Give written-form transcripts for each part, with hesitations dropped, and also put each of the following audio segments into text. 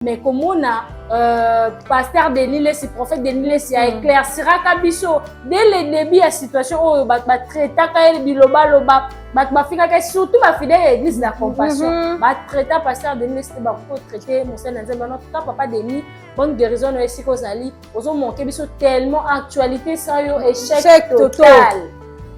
Mais comme on a pasteur Denis Lessi, prophète Denis Lessi a éclaircira Kabiso dès le début de la situation où va traiter quand biloba loba va finir surtout va fidèle l'église de la compassion va traiter pasteur Denis Lessi va traiter mon Seigneur notre papa Denis bonne guérison no esi kozali ozo manquer biso tellement actualité ça yo échec total.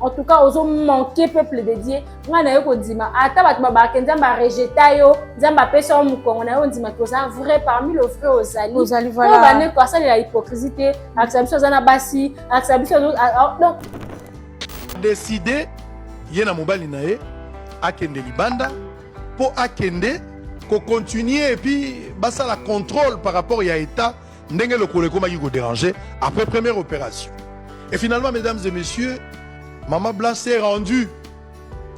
En tout cas, ils ont manqué peuple de Dieu. On a eu dit ma ata bat ba kenza rejeter yo, nzamba pesa mu ko on a dit ma que ça vrai parmi le frère Ozali. Ozali voilà. On va ne quoi ça la hypocrisie, acceptation zana basi, acceptation donc décider yena mobali nae akende libanda pour akende ko continuer et puis basa la contrôle par rapport à état ndenge le koleko ma ko déranger après première opération. Et finalement mesdames et messieurs, Maman Blanche s'est rendue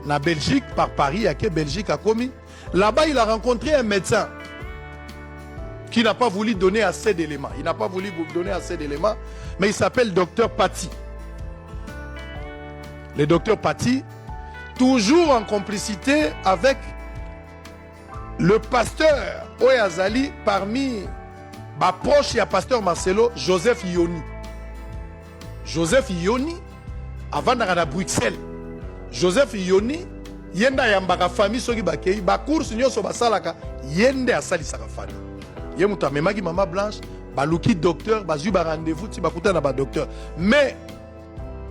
en Belgique, par Paris, à Belgique a commis. Là-bas, il a rencontré un médecin qui n'a pas voulu donner assez d'éléments. Il n'a pas voulu donner assez d'éléments, mais il s'appelle Docteur Paty. Le Docteur Paty, toujours en complicité avec le pasteur Oyazali, parmi ma proche, il y a pasteur Marcelo, Joseph Yoni. Joseph Yoni, avant d'aller à Bruxelles, Joseph Yoni, yenda yambaka famille soki bakei, ba course nyoso basalaka, yende asali saka famille. Yemuta memaki Maman Blanche, baluki docteur, bazu ba rendez-vous ti bakuta na ba docteur. Mais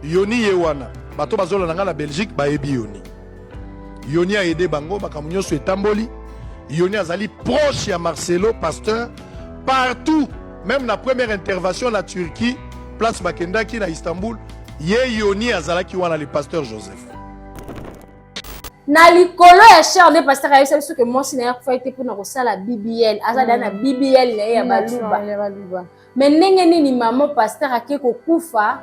Yoni yewana, bato bazola nanga na Belgique ba ebi Yoni. Yoni a aidé bango bakamunyo so etamboli. Yoni azali proche ya Marcelo pasteur partout, même la première intervention la Turquie, place Bakenda qui na Istanbul. Yoni azalaki wana le pasteur Joseph. Na likolo ya cher de pasteur ayo sabiso que moi sina ko faite pour na ko sala BBL azada na BBL ya baluba. Mais ndenge nini maman pasteur akeko kufa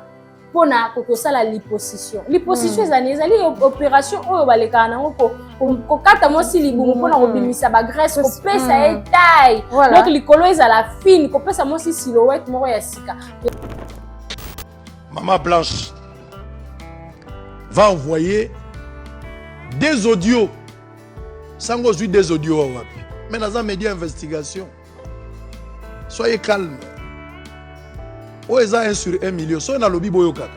pona ko sala liposition. Liposition ezali opération oyo baleka nango ko kata mo si libumu pona ko bimisa ba graisse ko pesa e taille. Donc likolo ezala fine ko pesa mo si silhouette moko ya sika. Maman Blanche va envoyer des audios. Sans que des audios. Mais dans un média d'investigation, soyez calme. Où est 1 sur 1 million? Soyez dans le lobby boyo kaka.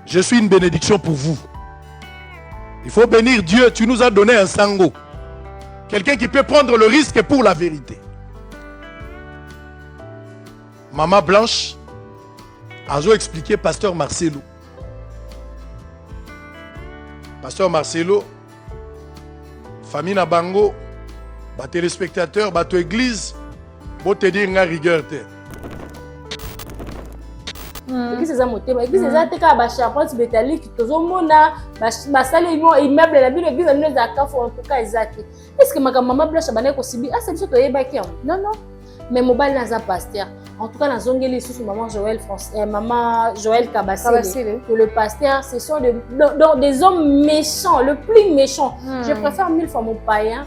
Je suis une bénédiction pour vous. Il faut bénir Dieu. Tu nous as donné un sango. Quelqu'un qui peut prendre le risque pour la vérité. Maman Blanche a expliqué pasteur Marcelo. Pasteur Marcelo, famille na bango, ba téléspectateurs, ba to église, bo te dire nga rigueur te. Église eza motema, église eza te ka ba charpente métallique tozomona ba sale immeuble la bino église amino za kafu en tout cas ezate. Est-ce que Maman Blanche abane ko sibi ah c'est biso to yebaki non non. Mais mobile naza pasteur. En tout cas, dans Zongeli, sous maman Joël Kabassele, que le pasteur, ce sont des hommes méchants, le plus méchant. Je préfère 1000 fois mon païen.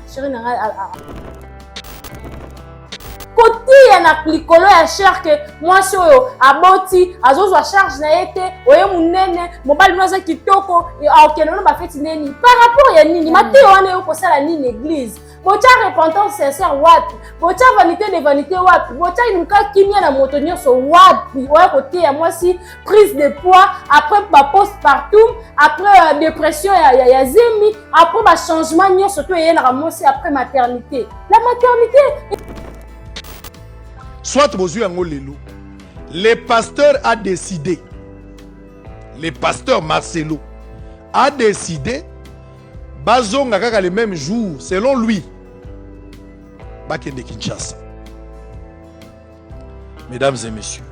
Côté y a plikolo ya cher que moi sur aboti azozo charge na été oye munene mobile noza kitoko okeno ba feti neni par rapport ya nini mate wana yo kosala nini église bocha repentance sincère wapi bocha vanité de vanité wapi bocha inuka kimia na moto nyonso wapi oye côté ya moi si prise de poids après ba postpartum après dépression ya zemi après ba changement nyonso to yena ramosi après maternité la maternité. Soit le pasteur a décidé, le pasteur Marcelo a décidé, bazonga kaka le même jour, selon lui, bakende Kinshasa. Mesdames et messieurs,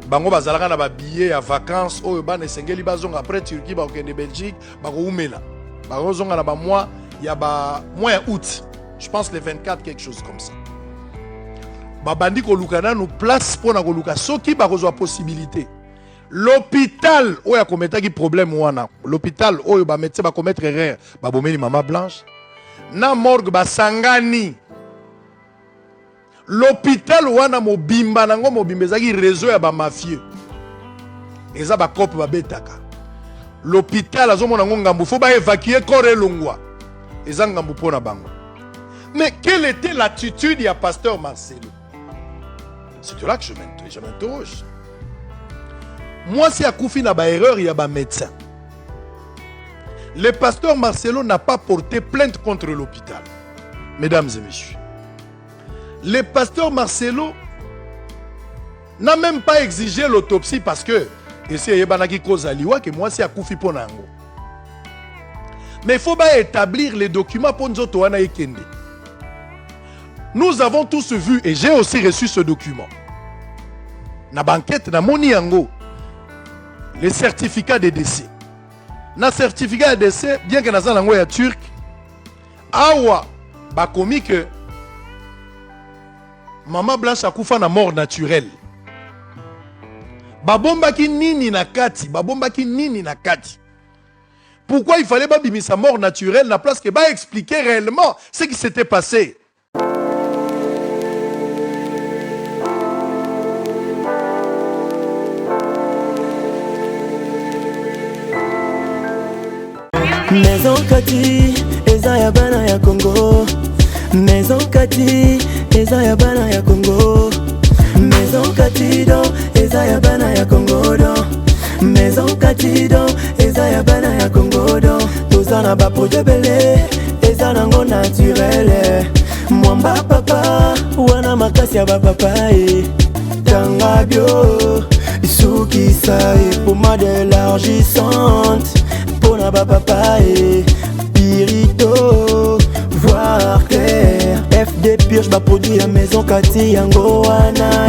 bango bazalaka na ba billet à vacances oyo ba nesengeli bazonga après Turquie ba okende Belgique, ba ko umela. Ba zonga na ba mois, ya ba mois août. Je pense le 24 quelque chose comme ça. Babandi kolukana nous place pour na koluka soki ba kozwa possibilité. L'hôpital oyo akometaki problème wana. L'hôpital oyo ba médecin ba commettre erreur, ba bomeli Maman Blanche. Na morgue ba sangani. L'hôpital wana mobimba nango mobimba ezaki réseau ya ba mafieux. Eza ba cop ba betaka. l'hôpital azomona ngambu faut ba évacuer corps elongwa eza ngambu pona bango. Mais quelle était l'attitude du pasteur Marcelo? C'est de là que je m'interroge. Moi, si Akoufi n'a pas erreur, il y a un médecin. Le pasteur Marcelo n'a pas porté plainte contre l'hôpital. Mesdames et messieurs. Le pasteur Marcelo n'a même pas exigé l'autopsie parce que, et c'est Yebanaki Kozaliwa, que moi, si Akoufi Ponango. Mais il faut pas établir les documents pour nous autres. Nous avons tous vu, et j'ai aussi reçu ce document. Na banquette, na moni yango. Les certificats de décès. Na certificat de décès, bien que na langue ya turc, awa, ba komi que Maman Blanche akufa na mort naturelle. Babomba ki nini na kati, babomba ki nini na kati. Pourquoi il fallait pas bimisa mort naturelle na place que ba expliquer réellement ce qui s'était passé. Maison Kati, eza ya bana ya Congo. Maison Kati, eza ya bana ya Congo. Maison Kati do, eza ya bana ya Congo do. Maison Kati do, eza ya bana ya Congo do. Tozana ba projet belé, eza nango naturel. Mwamba papa, wana makasi ya ba papa Tanga bio, isuki sai, pommade élargissante. Pona ba papa Pirito, voir clair. FD purge ba produit à Maison Kati yango wana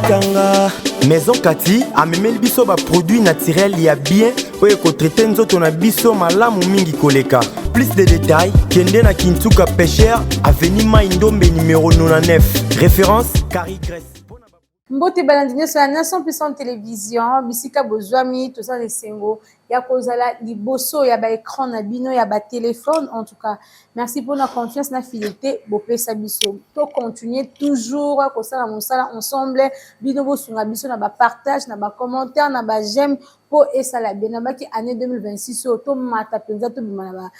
Kanga. Maison Kati a même le biso ba produit naturel ya bien oye ko traiter nzoto na biso malamu mingi koleka. Plus de détails, kende na Kintuka Pêcheur, avenue Maindombe numéro 99. Référence Carrie Grèce. Mbote balandine sur la Nation Puissante Télévision, bisika bozwami tout ça les sengo ya kozala liboso ya ba écran na bino ya ba téléphone en tout cas. Merci pour la confiance na fidélité bopesa biso. To continuer toujours ko sala mosala ensemble bino bo sunga biso na ba partage na ba commentaire na ba j'aime pour esala bien na ba ki année 2026 to mata penza to bimana ba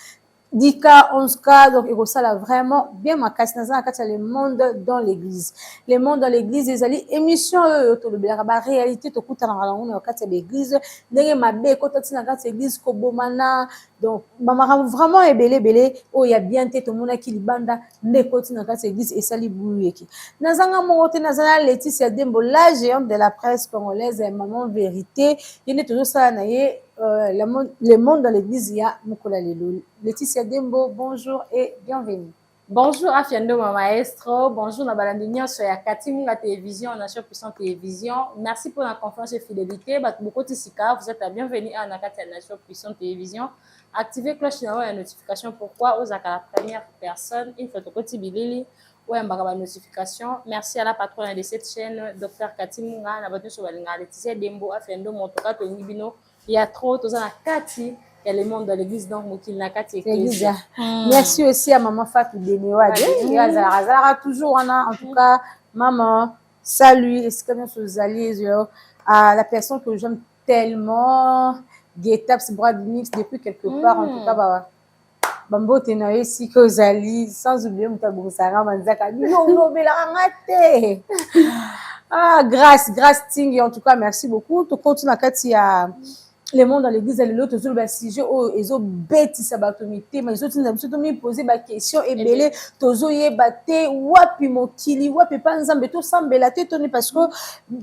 10K, 11K, donc il ça vraiment bien ma casse le monde dans l'église. Le monde dans l'église, les alliés, émission, la réalité, tu écoutes dans l'église, n'est ma bé, quand tu as l'église, Kobomana, donc, maman vraiment est belé, oh, il y a bien tête au monde qui libanda, n'est pas dans l'église et ça libouilleki. Nazanga Morote, Nazana Laetitia Dembo, la géante de la presse congolaise, maman vérité, il est toujours ça, le monde dans l'église, il y a Mukola Lelo. Laetitia Dembo, bonjour et bienvenue. Bonjour Afiando Maestro, bonjour Nabalandinio sur la Kati la télévision, Nation Puissante Télévision. Merci pour la confiance et fidélité. Beaucoup de Sika, vous êtes la bienvenue à la Nation Puissante Télévision. Activez cloche de la notification. Pourquoi vous êtes la première personne? Il faut que bilili ou un bagaba notification. Merci à la patronne de cette chaîne, Dr Katimunga, na battu sur la Laetitia Dembo, Afiando Motoka Tonibino. Il y a trop de la Kati. Et le monde de l'église, donc, Moukil Nakati Église. Merci aussi à maman Fatou Denewade. Azara toujours, en tout cas, maman, salut, est-ce que nous allons à la personne que j'aime tellement, Guetaps Bradmix, depuis quelque part, en tout cas, Bambo Tenoye, si que vous allez, sans oublier Moutabousara, Manzaka, non, mais la ah, grâce, Ting, en tout cas, merci beaucoup. Tu continues à Kati à. Le monde dans l'église, elle est toujours le sujet où ils ont bêti sa batomité, mais ils ont posé des questions et belé, tozo ye baté, wapi mokili, wapi panzambe, to sambe la tête, parce que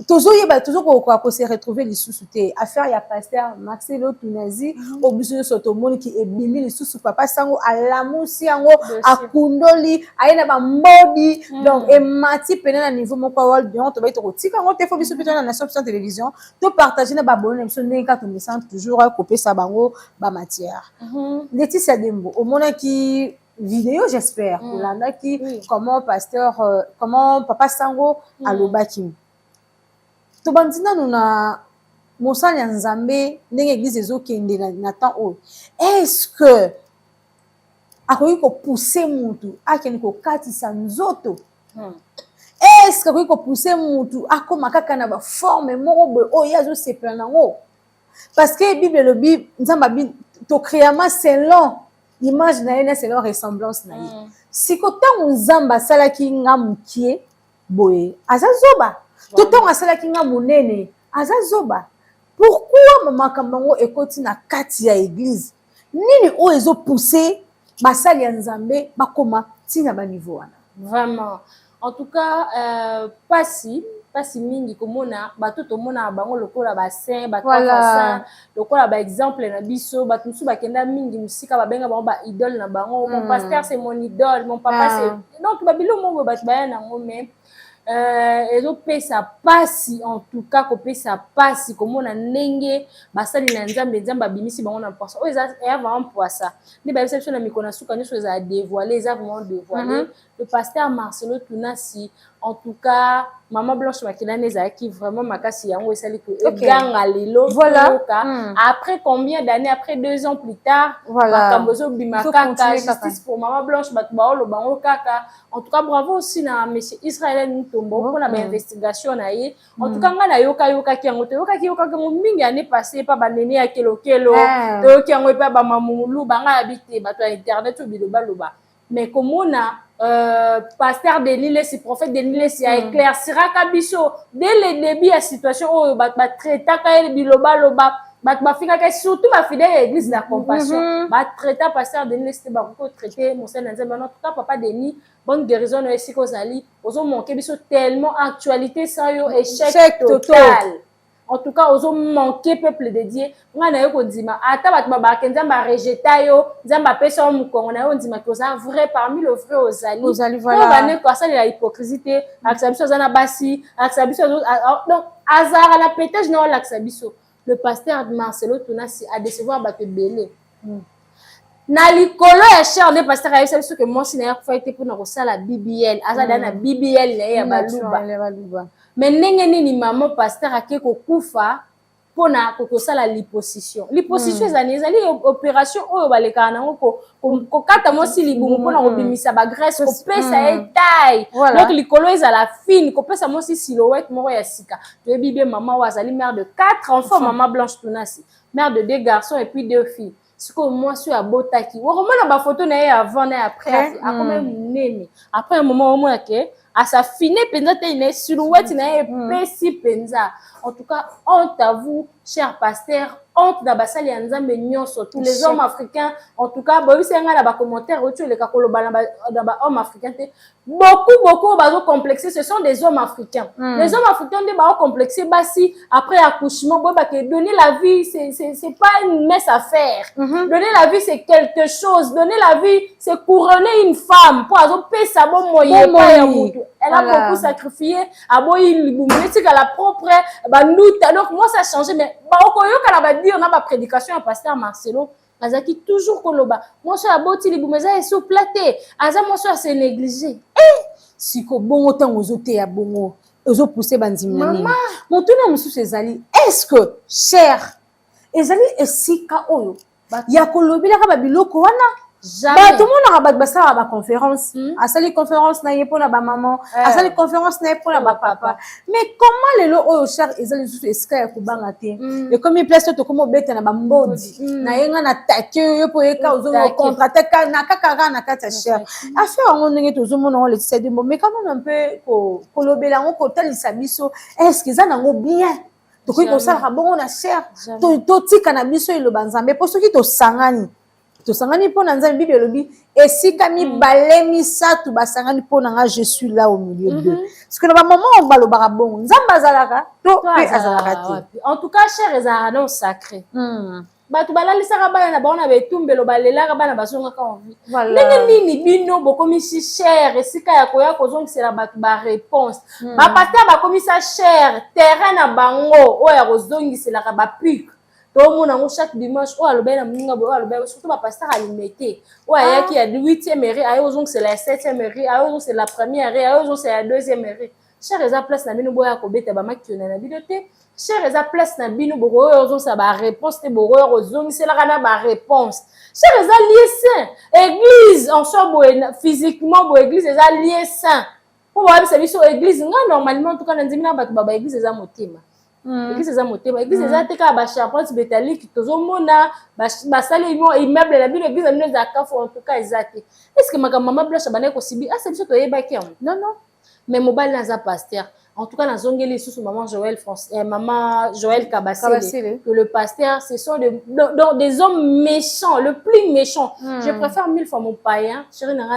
tozo ye bat toujours qu'on s'est retrouvé les sous-soutés. Affaire ya pasteur Marcelo Tunazi, au business sotomoni qui est bimi les sous papa sango à l'amoussi ango à kundoli, à ina ba mbodi, donc et mati pena na niveau mon power bien, to ba ito tika ngo te fobi sur la Nation Puissante Télévision, to partager na ba bonne émission n'enka to toujours à couper sa bango ba matière. Laetitia Dembo, au monde qui vidéo j'espère, pour l'anda qui comment pasteur comment papa Sango à l'obaki. To bandina nous na mosali nzambe ndenge église ezokende na temps o. Est-ce que akoki ko pousser mutu akeni ko katisa nzoto? Est-ce que akoki ko pousser mutu akoma kaka na ba forme moko boy o yazo se planango? parce que Bible le Bible nzamba bi to créama selon image na ye selon ressemblance na ye siko tango nzamba salaki nga mukie boye azazoba to tango asalaki nga munene azazoba pourquoi makambo ngo ekoti na kati ya église nini o ezo pousser basali ya nzambe bakoma tina ba niveau wana vraiment en tout cas pasi mingi komona bato tomona bango lokola ba saint bato fa lokola ba exemple na biso bato musu bakenda mingi musika babenga bango ba idole na bango mon pasteur c'est mon idole mon papa c'est donc babilo mongo bato baya nango mais ezopesa pasi en tout cas kopesa pasi komona ndenge basali na nzambe abimisi bango na poisa oyo eza vraiment poisa nde bayebisa biso na mikolo na suka nyonso eza dévoilé eza vraiment dévoilé le pasteur Marcelo Tunasi en tout cas Maman Blanche Makelane ezalaki vraiment makasi yango esali ko eganga lelo après combien d'années après 2 ans plus tard makambo bimaka justice pour Maman Blanche bato baolo bango kaka en tout cas bravo aussi na monsieur Israël Ntombo pour la investigation na ye en tout cas nga na yoka ki yango yoka mingi année passée pa banene ya kelokelo to ki yango pa ba mamulu banga habité bato internet to biloba mais komona pasteur Denis Lesi prophète Denis Lesi a éclaircira kabiso dès le début la situation oh ba traita ka biloba ba fika ka surtout ba fidèle église la compassion ba traita pasteur Denis Lesi ba ko traiter mon Seigneur Nzambe en tout cas papa Denis bonne guérison no esiko zali ozo manquer biso tellement actualité ça yo échec total. En tout cas, ils ont manqué peuple de Dieu. On a eu qu'on dit ma ata bat baba kenzamba rejeta yo, nzamba pesa on on a eu on dit ma que ça vrai parmi le vrai aux alliés. Aux alliés voilà. On va ne quoi ça la hypocrisie, acceptation zana basi, acceptation donc hasard à la pétage non l'acceptation. Le pasteur Marcelo Tunasi a décevoir ba te belé. Na likolo ya cher de pasteur a eu que moi si na fa été pour na kosala BBL, azada na BBL na ya baluba. Mais ndenge nini maman pasteur akeko kufa pona kokosala liposition ezali opération oyo baleka nango ko kata mosi libumu pona kobimisa ba graisse ko pesa taille donc likolo ezala fine ko pesa mosi silhouette moko ya sika to bibie maman wazali mère de 4 enfants Maman Blanche Tunasi mère de 2 garçons et puis 2 filles siko moi sur abotaki wakomona ba photo na ye avant et après akome nene après un moment au moins que à sa fine penza te une silhouette na pesi penza en tout cas honte à vous cher pasteur honte da basali ya nzambe nyonso tous les hommes africains en tout cas boyi senga na ba commentaire otu le kakoloba na ba hommes africains beaucoup bazo complexé ce sont des hommes africains les hommes africains de ba complexé basi après accouchement boy ba que donner la vie c'est pas une messe à faire donner la vie c'est quelque chose donner la vie c'est couronner une femme pour azo pesa bon moyen pas ya mutu elle a beaucoup sacrifié à boyi libumeti ka la propre banduta donc moi ça a changé mais ba okoyoka na ba dire na ba prédication à pasteur Marcelo azaki toujours koloba moi ça aboti libumeza et souplaté aza moi ça c'est négligé siko bongo tango ozote ya bongo ozo pousser bandimi na nini motuna mususu ezali est-ce que cher ezali esika oyo ya kolobela ka babiloko wana jamais tout le monde a ba ba conférence asali conférence na yepo na ba maman asali conférence na yepo na ba papa mais comment les lo oyo cher ezali juste esika ya kubanga te et comme il place to comme beta na ba mbodi na yenga na take yo po eka ozo contracter na kaka na kata cher affaire ngo ndenge to zo mona le tse de mais quand même un peu ko kolobela ngo ko talisa biso est-ce que ça nango bien to ko sala bongo na cher to tika na biso ilo banzambe po soki to sangani to sangani pona nzambe Bible lobi esika mi balemi satu basangani pona nga je suis là au milieu d'eux parce que na ba maman on balobaka bongo nzambe azalaka to pe azalaka te en tout cas cher ezara non sacré batu balalisaka bana na baona betumbelo balelaka bana basongaka envie ndenge nini bino bokomisi cher esika ya koya kozongisela batu ba réponse bapata bakomisa cher terrain na bango oyo ya kozongiselaka bapique tout le monde chaque dimanche ou alors ben surtout ma pasteur à limiter ou ailleurs qui a 8e mairie ailleurs c'est la 7e mairie ailleurs c'est la première ailleurs c'est la 2e mairie cher eza place na bino boya ko beta ba makiona na bidote cher eza place na bino boko oyo ça ba réponse te boko oyo zong c'est la kana ba réponse cher eza lié saint église en soi physiquement bo église eza lié saint pour voir c'est biso église nga normalement en tout cas na ndimi na ba église eza motema église eza motema église eza te kaka bacharpente métallique tozomona basali immeuble na bino église na bino eza kafu en tout cas eza te est ce que makambo mama blanche abandaki kosibi asa biso toyebaki yango non non mais mobali naza pasteur en tout cas nazongeli lisusu maman Joël Kabasele que le pasteur ce sont des hommes méchants le plus méchant je préfère 1000 fois mon païen chéri nanga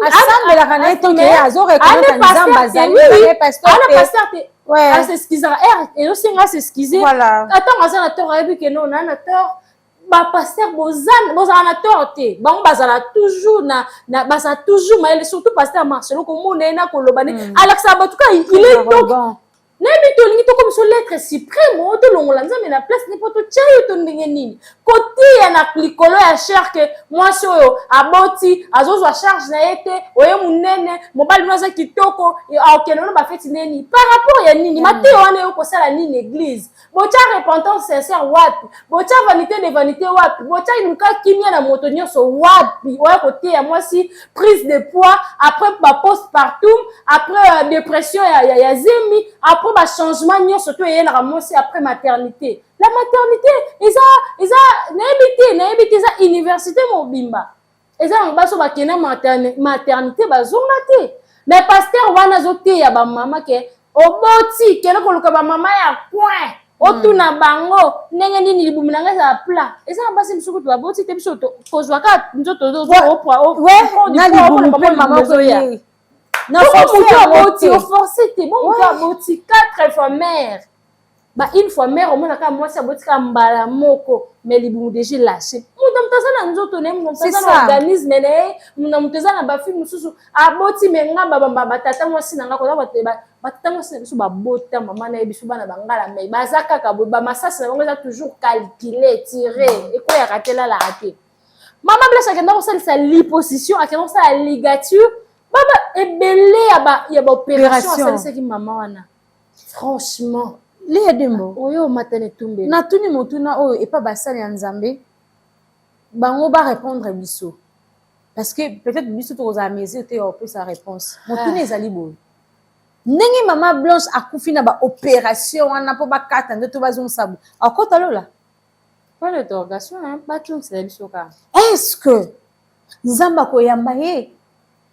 asambelaka na ye toke azoreconnaître nzambe azali pasteur te aseskizaka ezosenga aseskize atango aza na tort ayebi ke non naa na tort bapaster bozala na tort te bango bazala toujours bazala toujours mayele surtout paster Marcelo komona ye na koloba ne alakisaka batuka il est donc nayebi tolingi tokomiso lettre suprême oyo tolongola nzambe na place nipo totya yo to ndenge nini kotia na likolo ya cher ke mwasi oyo aboti azozwa charge na ye te oye monene mobali no aza kitoko akende wana bafeti neni par rapport ya nini mateyo wana yo kosala nini église botya repentance sincère wapi botya vanité de vanité wapi botya luka kimia na moto nyonso wapi oya kotia mwasi prise de poids après postpartum après dépression ya zemi après changement nyonso to eyelaka mwasi après maternité la maternité eza nayebi te eza université mobimba eza yango baso bakende maternité bazonga te mais pasteur wana azoteya bamama ke oboti kende koluka bamama ya coin otuna bango ndenge nini libumu na ngai ezala plat eza na basi misuku to baboti te biso kozwaka nzoto na libumu mpe mama okoya forcé te bon moto aboti 4 fois mère une fois mère omonaka mwasi abotika mbala moko mais libumu déjà lâché moto aza na nzoto na ye moto aza na organisme na ye moto aza na bafi mosusu aboti me nga batata mwasi na nga koza batata mwasi na biso babota mama na ye biso bana bangala mai baza kaka boye bamasasi na bango eza toujours calculé tiré ekoyaka te lalaka te mama blanche akenda kosalisa liposition akenda kosala ligature baba ebele ya baopération asalisaki mama wana franchement lia dembo oyo matane tumbe natuni motuna oyo epa basali ya nzambe bango barépondre biso parce que peut-être biso tokozala mesure te ya opesa réponse motuna ezali boye ndenge mama blanche akufi na baopération wana mpo bakata nde to bazongisa boye akota lola point d'interrogation batungisela biso kaka est-ce que nzambe akoyamba ye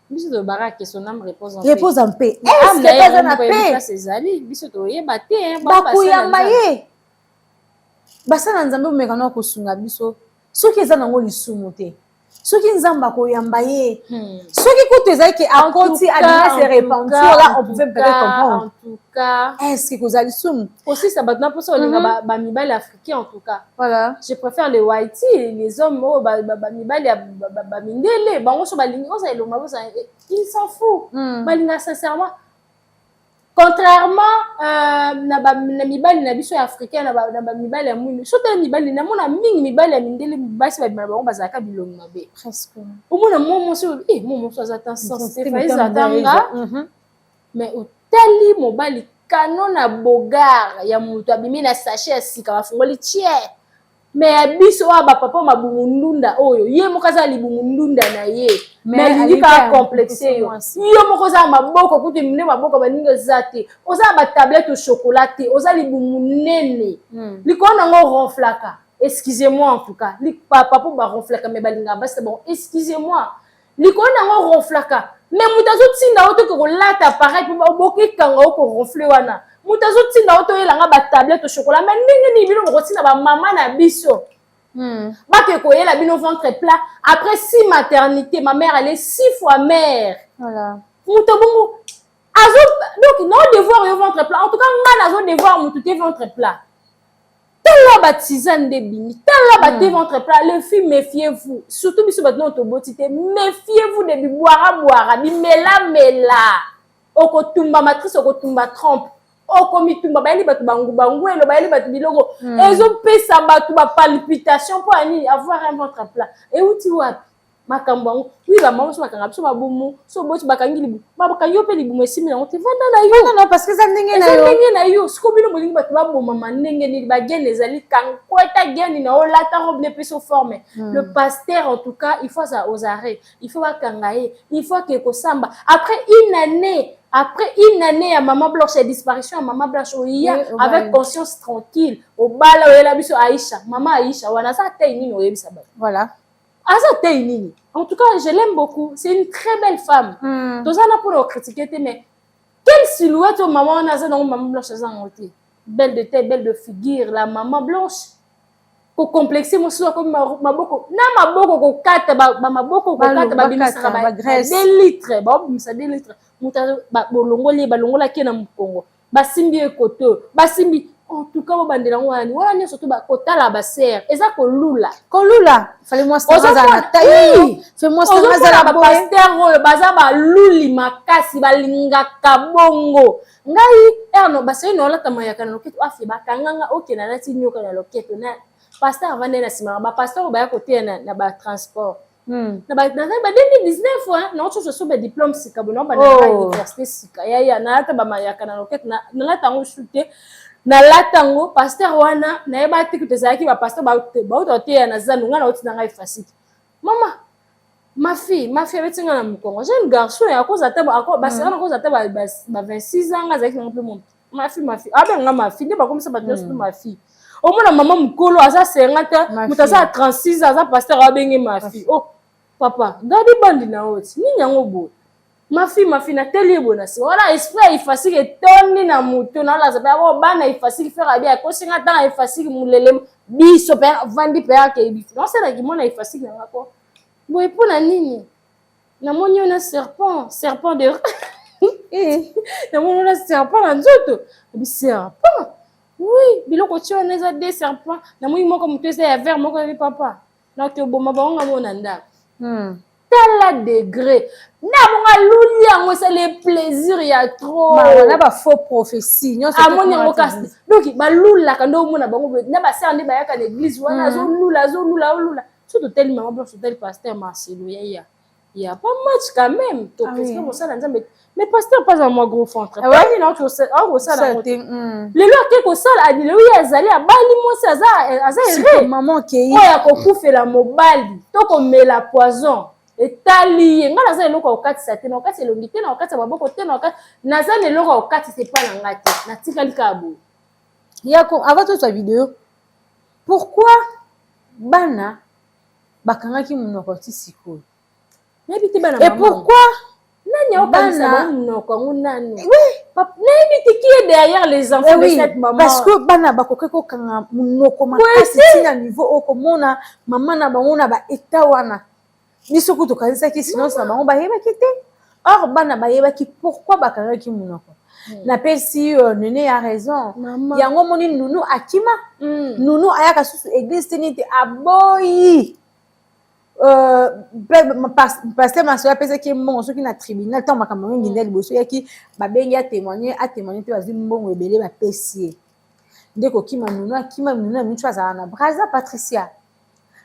biso tobaka question âme repose en paix est-ce que eza na paix ezali biso toyeba te bakoyamba ye basala nzambe omekana akosunga biso soki eza nango lisumu te soki nzambe akoyamba ye soki kutu ezalaki akoti alina se repentir là on pouvait peut-être comprendre en tout cas est-ce que kozala lisumu osisa bato na mposa olinga bamibali africain en tout cas voilà je préfère les white les hommes oyo bamibali ya bamindele bango so balingi ozala elonga bozala il s'en fout balinga sincèrement contrairement na mibali na biso ya africain na mibali ya mwindu so tala mibali namona mingi mibali ya mindele basi babima bango bazalaka bilongi mabe presque omona momoso aza tan sensitif ezatanga mais otali mobali kano na bogar ya moto abimi na sachet ya sika bafungoli tiere mais ya biso oyo bapapa mabumu ndunda oyo ye moko aza libumu ndunda na ye mais alingi kaka complexe yo moko oza maboko kuti mine maboko baningi eza te oza na batablette au chocolat te oza libumu nene likolo nango ronflaka excusez-moi en tout cas papa po baronflaka mais balinga basi bon excusez-moi likolo nango ronflaka mais moto azotinda o toke kolata pareil mpo bokekanga o koronfle wana moto azotinda o toyelanga batablette au chocolat mais ndenge nini bino bokotinda bamama na biso bake koyela bino ventre plat après 6 maternités ma mère elle est 6 fois mère voilà moto bongo donc non devoir yo ventre plat en tout cas nga nazo devoir moto te ventre plat tala batisane de bini tala bate ventre plat les filles méfiez-vous surtout biso bato na toboti te méfiez-vous de biboara bimela okotumba matrice okotumba trompe okomitumba bayeli bato banguelo bayeli bato biloko ezopesa bato bapalpitation mpo ani avoir un ventre plat euti wapi makambo yango wi bamama so bakanga biso babumu so boti bakangi libumu bakangi yo mpe libumu esimi yango te vanda na yo non parce que eza ndenge na yo siko bino bolingi bato babomama ndenge nini bagene ezali kankweta geni na olata robe ne peso forme le pasteur en tout cas il faut ça aux arrêts il faut bakanga ye il faut que kosamba après une année Après une année à Maman Blanche, la disparition à Maman Blanche, avec conscience tranquille, au bal, Aïcha, Maman Aïcha, Voilà. En tout cas, je l'aime beaucoup. C'est une très belle femme. Tout ça, pour le critiquer, mais quelle silhouette maman Maman Blanche, belle de tête, belle de figure, la Maman Blanche. Pour complexer mon soir comme maboko na maboko ko kata ba maboko ko kata ba bimisa ba 2 litres ba bimisa 2 litres muta ba longola ke na Congo ba simbi ekoto ba simbi en tout cas ba bandela ngwani wala nyo surtout ba kotala ba serre eza ko lula fallait moi ça na taille fais-moi ça na ba pasteur oyo baza ba luli makasi ba linga kabongo ngai erno ba sey no la tamayaka na loketo afi ba kanganga okena na tinyoka na loketo na pasteur avant na sima ba pasteur ba côté na ba transport na ba 2019 na autre chose ba diplôme sika bon ba na université sika ya na ta ba mayaka na loket na la tango shooter na la tango pasteur wana na ba tikute zaki ba pasteur ba te na zanu nga na oti na ngai facile mama ma fille betinga na Mukongo jeune garçon ya cause ata ba sera na cause ata ba 26 ans nga zaki na peu mon ma fille abenga ma fille ba comme ça ba deux ma fille au moins maman mukolo aza 50 mutaza 36 aza pasteur abenge ma fille oh papa ngadi bandi na oti ni nyango bo ma fille na teli bona si wala esprit ifasike toni na muto na la zabe bo bana ifasike faire bien ko singa ta ifasike mulele biso pe vandi pe ake biso non c'est la ki mona ifasike na ko bo epona nini na monyo na serpent de na monyo na serpent na nzoto bi serpent. Oui, biloko tio neza des serpents na moi moko mutese ya vert moko ni papa na to boma bango mona nda tel degré na bonga luli yango c'est le plaisir ya trop na ba faux prophétie nyonso amoni yango kasi donc ba lula ka ndo mona bango na ba sande ba yaka na église wana zo lula surtout tel maman blanche tel pasteur Marcelo ya il y a pas match quand même to parce que ça nzambe mais pasteur pas un gros ventre pani na ça le lo ke ko sala adile oui azali abali mosi aza maman ke ya ko kufela mobali to ko mela poison etali nga naza eloko okatisa te na okatisa elongi te na okatisa maboko te na okatisa naza eloko okatisa te pa na nga te natikali kaka boye yako avant toute la vidéo pourquoi bana bakangaki monoko ti sikoyo nayebi te bana et pourquoi nani okanisa monoko yango nani nayebi te qui est derrière les enfants de cette maman parce que bana bakoki kokanga monoko makasi tina niveau okomona mama na bango na baétat wana biso kutu okanisaki silence na bango bayebaki te or bana bayebaki pourquoi bakangaki monoko napesi nene ya raison yango moni nunu akima nunu ayaka susu église teni te aboyi pasteur Masoya apesaki mbongo soki na tribunal ntango makambo yango nginda liboso yaki babengi atémoigner te bazwi mbongo ebele bapesi ye nde kokima nunu akima nunu ya mitu azala na braza Patricia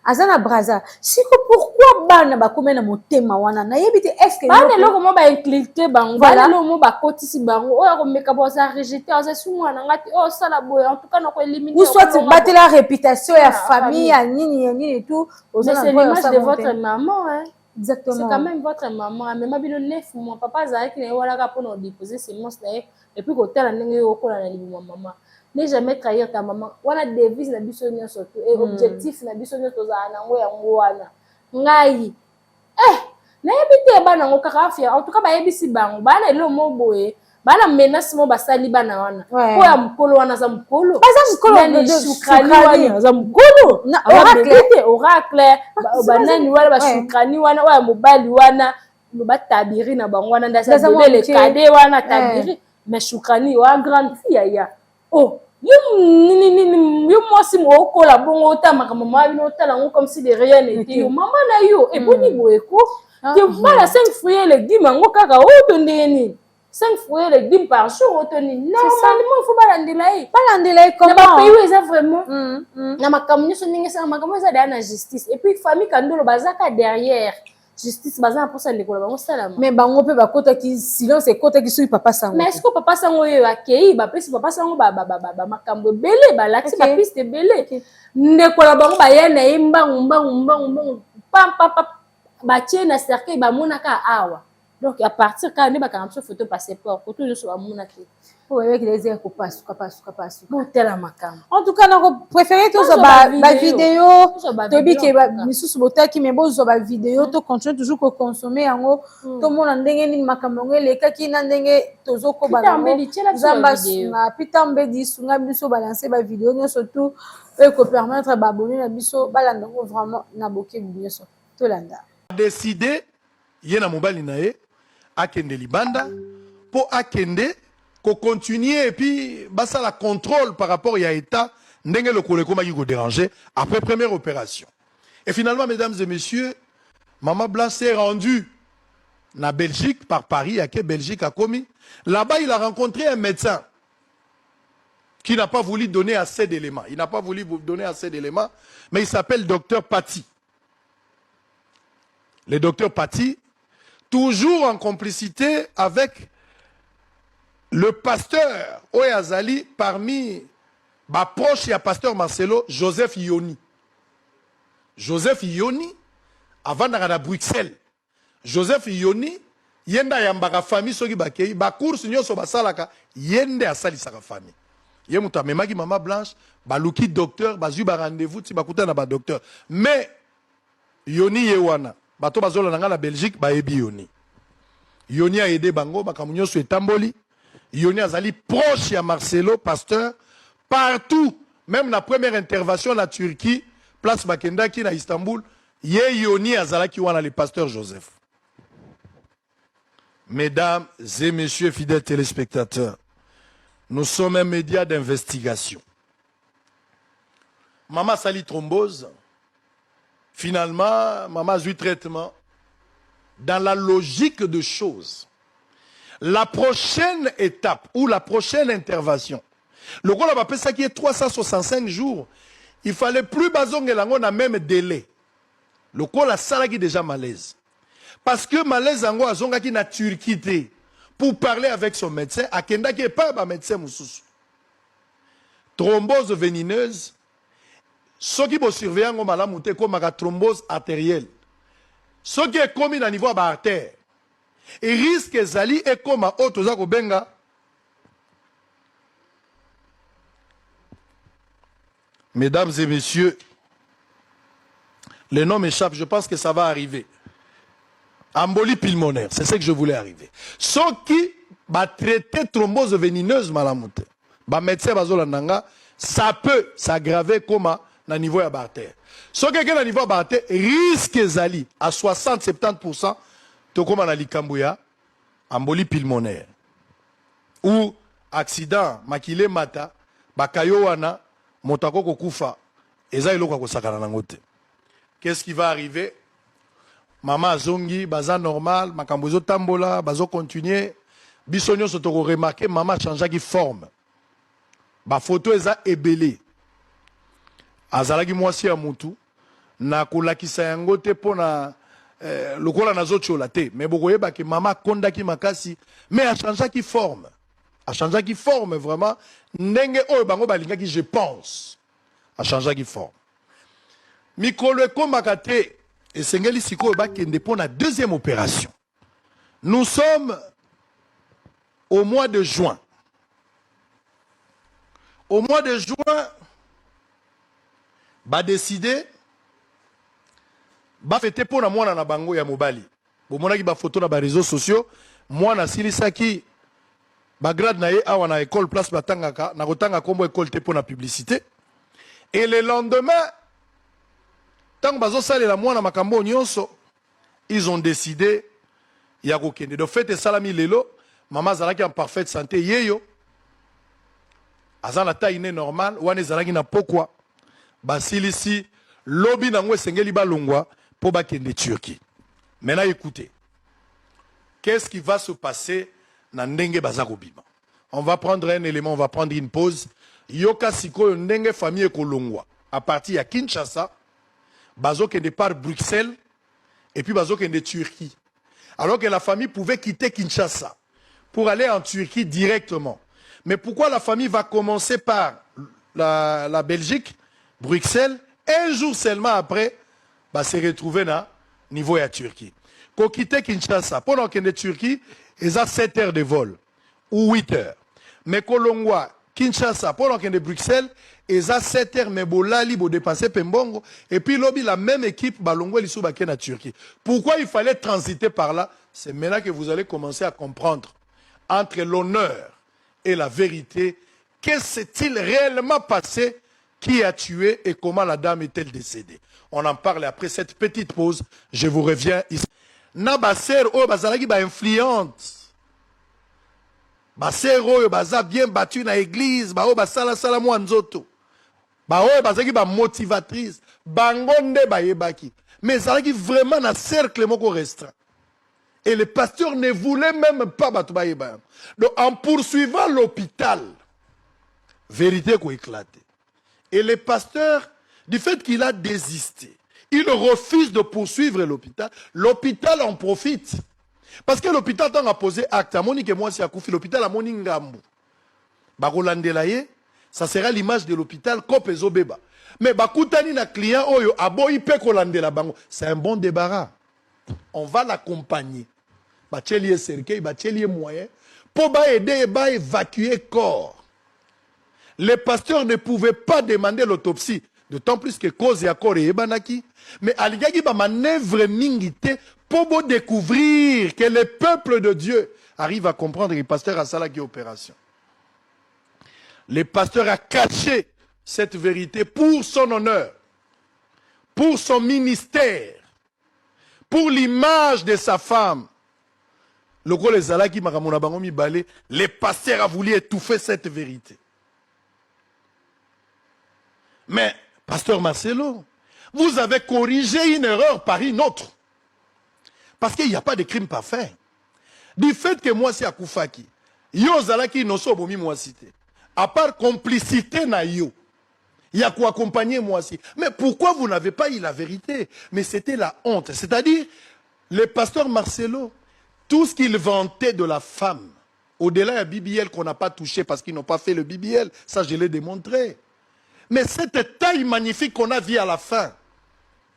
aza na braza siko pourquoi bana bakome na motema wana nayebi te estce bana eloko mo bainculté bango bana eloko mo bakotisi bango oyo akomeka boza rejeté aza su mwana nga te oyo osala boye en tout cas nakoélimine ou soit batela réputation ya famille ya nini tout mais c'est l'image de votre maman hein exactement c'est quand même votre maman amema bino 9 mois papa azalaki na ye walaka mpona odéposer semence na ye epuis kotala ndenge yo okola na libuma mama ne jamais trahir ta maman wana devise na biso nyonso to et objectif na biso nyonso tozala nango yango wana ngai nayebi te bana yango kaka afia en tout cas bayebisi bango bana elo mo boye bana menace mo basali bana wana po ya mokolo wana aza mokolo shukrani wana aza mokolo oracle banani wana bashukrani wana oyo ya mobali wana batabiri na bango wana ndasa bele kade wana tabiri mais shukrani wa grande fille ya oh yo mwasi mokola bongo otamaka mama bino otala ngo comme si de rien n'était yo mama na yo eboni boye ko ke bana 5 fruits et légumes ngo kaka otondeye nini 5 fruits et légumes par jour otoni normalement il faut balandela ye comment na pays où eza vraiment na makambo nyonso ndenge esala makambo eza deya na justice et puis famille kandolo bazaka derrière justice baza na posa ndeko na bango salama mais bango mpe bakotaki silence ekotaki soki papa sango mais est-ce que papa sango oyo akei bapesi papa sango makambo ebele balakisi bapiste ebele ndeko na bango baya na ye mbangu batie na cercueil bamonaka awa Donc à partir quand on a une photo passeport, pour tout le monde pour que les airs passent. Bon tel makam. En tout cas, on préfère tous les vidéos, tobi que misusu botaki mais bozo ba vidéo to continue toujours ko consommer yango to mona ndenge ni makambo leka ki na ndenge tozoko bango zamba na pitambe di sunga biso balancer ba vidéo no surtout et ko permettre ba abonner na biso balanda vraiment na boke biso to landa décider yena mobali na ye akende libanda pour akende ko continuer et puis basa la contrôle par rapport à l'état ndenge le koleko maki ko déranger après première opération. Et finalement mesdames et messieurs, Maman Blanche s'est rendue na Belgique par Paris à Belgique a commis. Là-bas il a rencontré un médecin qui n'a pas voulu donner assez d'éléments. Il n'a pas voulu vous donner assez d'éléments, mais il s'appelle docteur Paty. Le docteur Paty, toujours en complicité avec le pasteur Oyazali parmi ma proche et pasteur Marcelo, Joseph Yoni. Joseph Yoni, avant d'aller à Bruxelles. Joseph Yoni, yenda yambaka famille soki bakei, ba course nyoso basalaka, yende asali saka famille. Yemuta memaki Maman Blanche, baluki docteur, bazu ba rendez-vous, ti bakuta na ba docteur. Mais Yoni yewana, bato bazola nanga la Belgique, ba ebi Yoni. Yoni a aidé bango, bakamunyo so etamboli. Yoni azali proche à Marcelo, pasteur, partout, même la première intervention en Turquie, place Bakendaki, à Istanbul, Yoni azalaki wana le pasteur Joseph. Mesdames et messieurs fidèles téléspectateurs, nous sommes un média d'investigation. Maman sali thrombose, finalement, maman a eu traitement dans la logique de choses. La prochaine étape ou la prochaine intervention, le rôle a ça qui est 365 jours, il fallait plus bazongelango na même délai. Le rôle a ça qui est déjà malaise. Parce que malaise ango azonga qui na Turquie pour parler avec son médecin, à Kenda qui est pas un médecin moussous. Thrombose venineuse, ceux qui vont surveiller en malamouté comme la thrombose artérielle, ceux qui est commis à niveau artère. Et risque zali et comme à Otoza Benga. Mesdames et messieurs, le nom m'échappe, je pense que ça va arriver. Embolie pulmonaire, c'est ce que je voulais arriver. Ceux qui va traiter thrombose venineuse malamouté, ba médecin bazolandanga, ça peut s'aggraver comme à niveau artère. Ceux qui ont à niveau artère, risque zali à 60-70%. Comme na likambuya embolie pulmonaire ou accident makile mata bakayo wana motako kokufa eza iloko kosakana nango te. Qu'est-ce qui va arriver? Maman zongi baza normal makambo zo tambola bazo continuer biso nyonso to remarquer maman changea ki forme ba photo eza ebele azalaki mwasi ya mutu na kolakisa yango te pona le kola nazo chola te mais bokoye ba ke mama kondaki makasi mais a changé qui forme vraiment ndenge oyo bango balinga ki je pense a changé qui forme mikolo ekomaka te esengeli sikoyo bakende pour la deuxième opération. Nous sommes au mois de juin. Au mois de juin ba décider ba fêter pour na mwana na bango ya mobali. Bo mona ki ba photo na ba réseaux sociaux, mwana silisaki ba grade na ye awa na école place batangaka na kotanga kombo école te pour na publicité. Et le lendemain, tant bazo salela mwana makambo nyonso, ils ont décidé ya kokende. De fait salami lelo, maman zalaki en parfaite santé yeyo. Azana taille normale, wane zalaki na pokwa. Basilisi lobi nango esengeli balongwa pour bakende Turquie. Maintenant écoutez. Qu'est-ce qui va se passer na ndenge bazako bima? On va prendre un élément, on va prendre une pause. Yoka siko ndenge famille kolongwa. À partir à Kinshasa, bazo kende par Bruxelles et puis bazo kende Turquie. Alors que la famille pouvait quitter Kinshasa pour aller en Turquie directement. Mais pourquoi la famille va commencer par la Belgique, Bruxelles, un jour seulement après, se retrouver à niveau de la Turquie? qu'on quitte Kinshasa, pendant qu'on est Turquie, ils ont 7 heures de vol, ou 8 heures. Mais Kolongwa, Kinshasa, pendant qu'on est Bruxelles, ils ont 7 heures, mais Bolali, bo dépasser Pembongo, et puis lobby, la même équipe, Balongo, l'issou baké na Turquie. Pourquoi il fallait transiter par là? C'est maintenant que vous allez commencer à comprendre, entre l'honneur et la vérité, qu'est-ce s'est-il réellement passé, qui a tué et comment la dame est-elle décédée. On en parle après cette petite pause. Je vous reviens ici. Na baser oyo bazalaki ba influente. Baser oyo baza bien battu na église, ba oyo basala sala mwa nzoto. Ba oyo bazalaki ba motivatrice, bangonde ba yebaki. Mais zalaki vraiment na cercle moko restreint. Et le pasteur ne voulait même pas batu ba yeba. Donc en poursuivant l'hôpital, vérité ko éclaté. Et le pasteur, du fait qu'il a désisté, il refuse de poursuivre l'hôpital. L'hôpital en profite. Parce que l'hôpital a posé acte. L'hôpital a moni ngambu. Ça sera l'image de l'hôpital Kopezo Beba. Mais bakutani na client oyo aboyi pe kolandela bango. C'est un bon débarras. On va l'accompagner. Bachelier cercueil, bachelier moyen. Pour aider et évacuer corps. Les pasteurs ne pouvaient pas demander l'autopsie, d'autant plus que cause et accord et banaki. Mais aligagi ba manœuvre mingité pour découvrir que le peuple de Dieu arrive à comprendre que le pasteur a ça qui opération. Le pasteur a caché cette vérité pour son honneur, pour son ministère, pour l'image de sa femme. Le gros les alaki makamona bango mi balé, le pasteur a voulu étouffer cette vérité. Mais, pasteur Marcelo, vous avez corrigé une erreur par une autre. Parce qu'il n'y a pas de crime parfait. Du fait que moi, c'est Akoufaki, yo zalaki no so bomi moi cité. À part complicité na yo, il y a quoi accompagner moi aussi. Mais pourquoi vous n'avez pas eu la vérité? Mais c'était la honte. C'est-à-dire, le pasteur Marcelo, tout ce qu'il vantait de la femme, au-delà du BBL qu'on n'a pas touché parce qu'ils n'ont pas fait le BBL, ça je l'ai démontré. Mais cette taille magnifique qu'on a vue à la fin,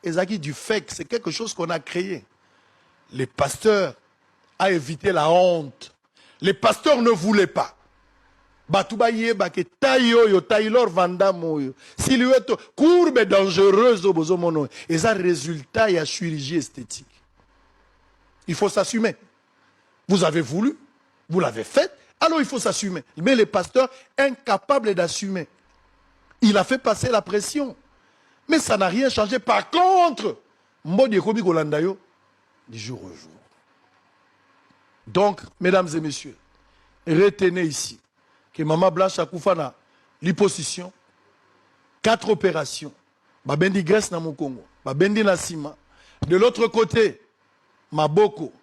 Ezaki du fake, c'est quelque chose qu'on a créé. Les pasteurs a évité la honte. Les pasteurs ne voulaient pas. Batoubaye bake taille Taylor Vandamoyo. Silhouette courbe et dangereuse au bozomono. Et ça résultat il y a chirurgie esthétique. Il faut s'assumer. Vous avez voulu, vous l'avez fait, alors il faut s'assumer. Mais les pasteurs incapables d'assumer. Il a fait passer la pression. Mais ça n'a rien changé. Par contre, Mbodi Kobi Kolandayo, du jour au jour. Donc, mesdames et messieurs, retenez ici que Maman Blanche Akoufana, l'hyposition, 4 opérations. Babendi Grèce na Mokongo, Babendi na Sima. De l'autre côté, Maboko,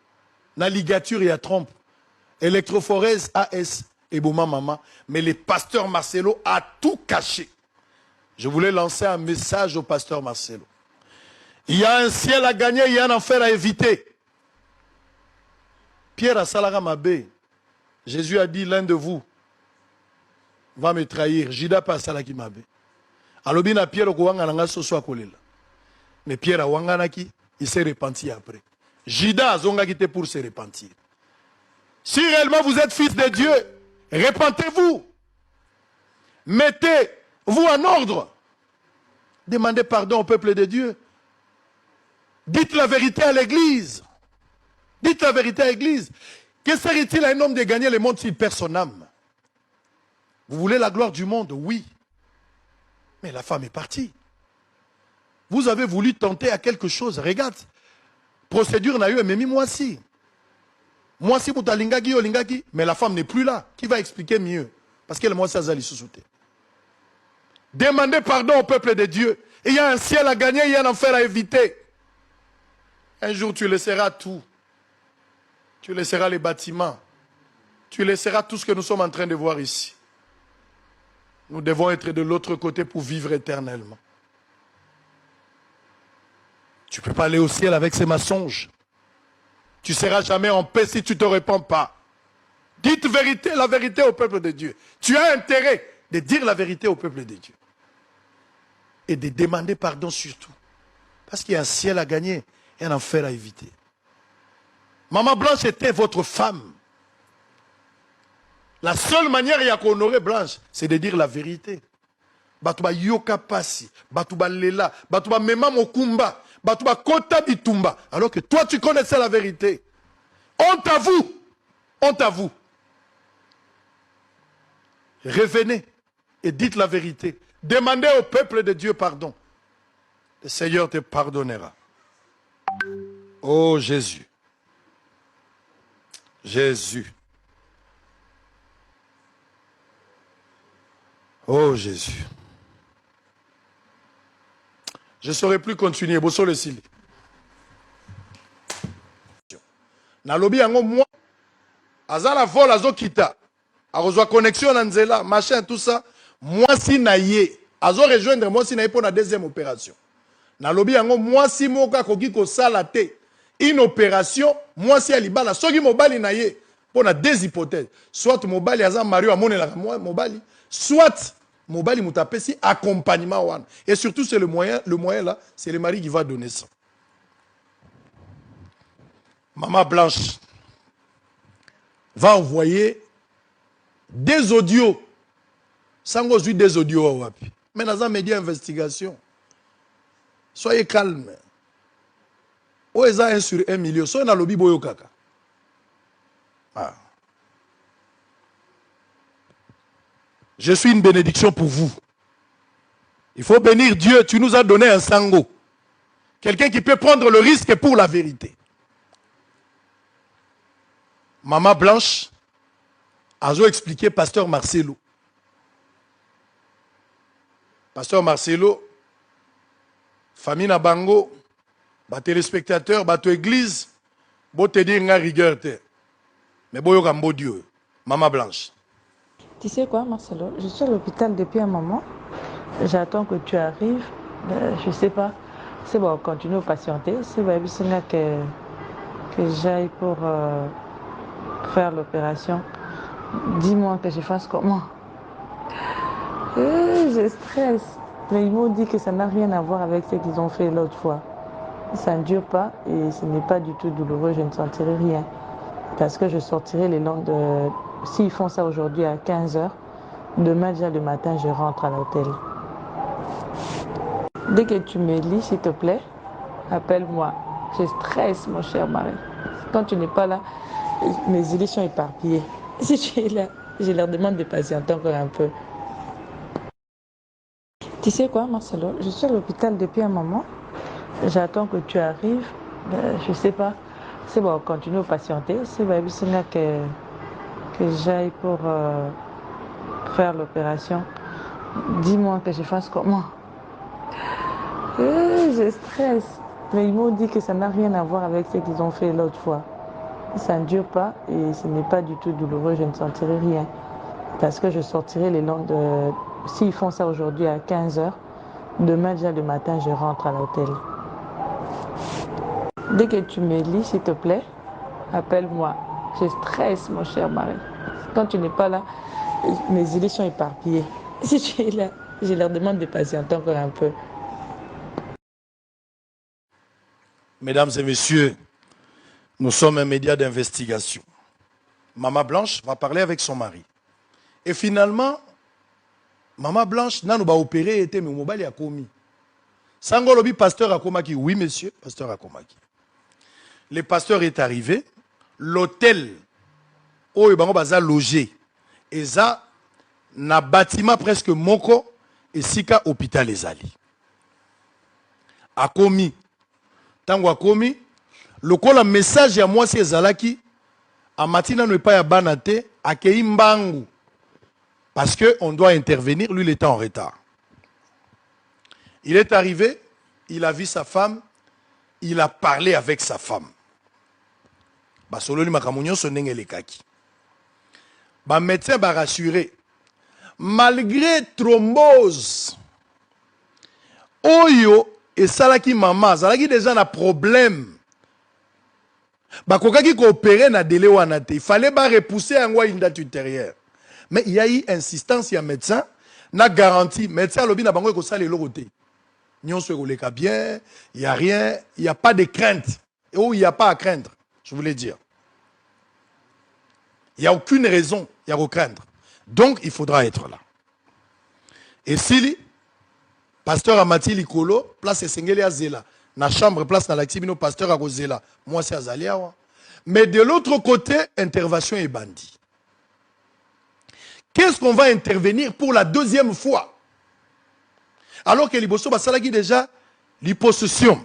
na ligature et à trompe, électrophorèse AS et Bouma Mama. Mais le pasteur Marcelo a tout caché. Je voulais lancer un message au pasteur Marcelo. Il y a un ciel à gagner, il y a un enfer à éviter. Pierre a Salara Mabé. Jésus a dit, l'un de vous va me trahir. Jida pas Salaki Mabé. Alobina Pierre Okouanga Nanga Soso Akolela. Mais Pierre a Wanganaki, il s'est repenti après. Jida a Zonga quitté pour se repentir. Si réellement vous êtes fils de Dieu, repentez-vous. Mettez-vous en ordre. Demandez pardon au peuple de Dieu. Dites la vérité à l'église. Dites la vérité à l'église. Que serait-il à un homme de gagner le monde s'il perd son âme? Vous voulez la gloire du monde? Oui. Mais la femme est partie. Vous avez voulu tenter à quelque chose. Regarde. Procédure n'a eu un memi moi si. Moi si pour lingaki, lingaki, mais la femme n'est plus là. Qui va expliquer mieux? Parce qu'elle moi ça zali sous-souté. Demandez pardon au peuple de Dieu. Il y a un ciel à gagner, il y a un enfer à éviter. Un jour tu laisseras tout. Tu laisseras les bâtiments. Tu laisseras tout ce que nous sommes en train de voir ici. Nous devons être de l'autre côté pour vivre éternellement. Tu ne peux pas aller au ciel avec ces mensonges. Tu ne seras jamais en paix si tu ne te répands pas. Dites la vérité au peuple de Dieu. Tu as intérêt de dire la vérité au peuple de Dieu. Et de demander pardon surtout. Parce qu'il y a un ciel à gagner et un enfer à éviter. Maman Blanche était votre femme. La seule manière y a qu'honorer Blanche, c'est de dire la vérité. Batuba yoka pasi, batuba lela, batuba mema mokumba, batuba kota bitumba. Alors que toi tu connaissais la vérité. Honte à vous. Honte à vous. Revenez et dites la vérité. Demandez au peuple de Dieu pardon. Le Seigneur te pardonnera. Oh Jésus. Jésus. Oh Jésus. Je ne saurais plus continuer. Bosso le sili. Nalobi yango moi. Azala vol azo kita. Arozwa connexion na nzela, machin tout ça. Moi si na ye. Azo rejoindre moi si na ye pour la deuxième opération. Nalobi yango moi si moka koki ko sala te. Une opération, moi si alibala soki mobali na ye pour la deux hypothèses. Soit mobali aza Mario amone la mobali, soit mobali mutapesi accompagnement wana. Et surtout c'est le moyen là, c'est le mari qui va donner ça. Maman Blanche va envoyer des audios. Sango zui des audios wapi. Mais dans un média investigation. Soyez calme. Où est 1 sur 1 million? Soyez dans le lobby boyo kaka. Ah. Je suis une bénédiction pour vous. Il faut bénir Dieu. Tu nous as donné un sango. Quelqu'un qui peut prendre le risque pour la vérité. Maman Blanche a expliqué Pasteur Marcelo. Pasteur Marcelo, famille na bango, ba téléspectateurs, ba to église, bo te dire nga rigueur te. Mais boyo kambo Dieu. Maman Blanche. Tu sais quoi, Marcelo? Je suis à l'hôpital depuis un moment. J'attends que tu arrives. Je sais pas. C'est bon, continue à patienter. C'est bon, que j'aille pour faire l'opération. Dis-moi que je fasse comment? Je stresse. Mais ils m'ont dit que ça n'a rien à voir avec ce qu'ils ont fait l'autre fois. Ça ne dure pas et ce n'est pas du tout douloureux. Je ne sentirai rien. Parce que je sortirai les longs de... S'ils font ça aujourd'hui à 15h, demain déjà le matin, je rentre à l'hôtel. Dès que tu me lis, s'il te plaît, appelle-moi. Je stresse, mon cher mari. Quand tu n'es pas là, mes idées sont éparpillées. Si tu es là, je leur demande de patienter encore un peu. Tu sais quoi, Marcelo? Je suis à l'hôpital depuis un moment. J'attends que tu arrives. Je sais pas. C'est bon, continue à patienter. C'est bon, que j'aille pour faire l'opération. Dis-moi que je fasse comment? Je stresse. Mais ils m'ont dit que ça n'a rien à voir avec ce qu'ils ont fait l'autre fois. Ça ne dure pas et ce n'est pas du tout douloureux. Je ne sentirai rien. Parce que je sortirai les longs de... S'ils font ça aujourd'hui à 15h, demain déjà le matin, je rentre à l'hôtel. Dès que tu me lis, s'il te plaît, appelle-moi. Je stresse, mon cher mari. Quand tu n'es pas là, mes idées sont éparpillées. Si tu es là, je leur demande de patienter encore un peu. Mesdames et messieurs, nous sommes un média d'investigation. Maman Blanche va parler avec son mari. Et finalement, Maman Blanche n'a pas opéré, était mais mobile a commis. Sango lobi pasteur a komaki. Oui, monsieur, pasteur a komaki. Le pasteur est arrivé. L'hôtel où il a logé. Et ça, na bâtiment presque moko et sika hôpital ezali. A commis. Tango a commis. Le col a message à moi c'est Zalaki. A matina ne pas ya banate. A keimbangu. Parce qu'on doit intervenir, lui il était en retard. Il est arrivé, il a vu sa femme, il a parlé avec sa femme. Basoloni makamunyo sonenge le kaki. Ba médecin ba rassuré. Malgré thrombose, oyo et salaki mama, salaki déjà na problème. Ba kokaki ko opérer na délai wana te. Il fallait ba repousser en une date ultérieure. Mais il y a eu insistance, il y a un médecin, n'a garanti, médecin lobby n'a pas encore ça les logotés. Nyon se roule bien, il n'y a rien, il n'y a pas de crainte. Et où il n'y a pas à craindre. Je voulais dire. Il n'y a aucune raison, il y a à craindre. Donc, il faudra être là. Et si pasteur Amati Likolo, place Esengeli Azela, na chambre, place na l'activino, pasteur Agozela, moi c'est Azalia. Mais de l'autre côté, intervention est bandit. Qu'est-ce qu'on va intervenir pour la deuxième fois? Alors que Liboso Basalaki déjà, l'hypossession.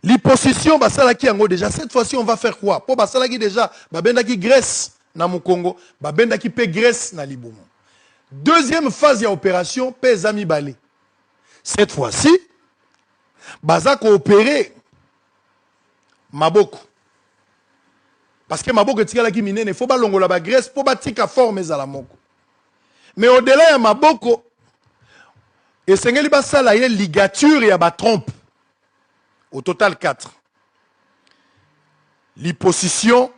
L'hypossession, Basalaki Ango déjà, cette fois-ci on va faire quoi? Pour Basalaki déjà, Babendaki Grèce, na Mukongo, Babendaki pe Grèce, na Libomo. Deuxième phase de l'opération, Pezami Balé. Cette fois-ci, Baza coopérer Maboko. Parce que Maboko tika ki minene, il faut pas longola ba Grèce pour batika forme za la moko. Mais au-delà de Maboko, et sengeli basala y ligature ya ba trompe. Au total 4. L'hyposition,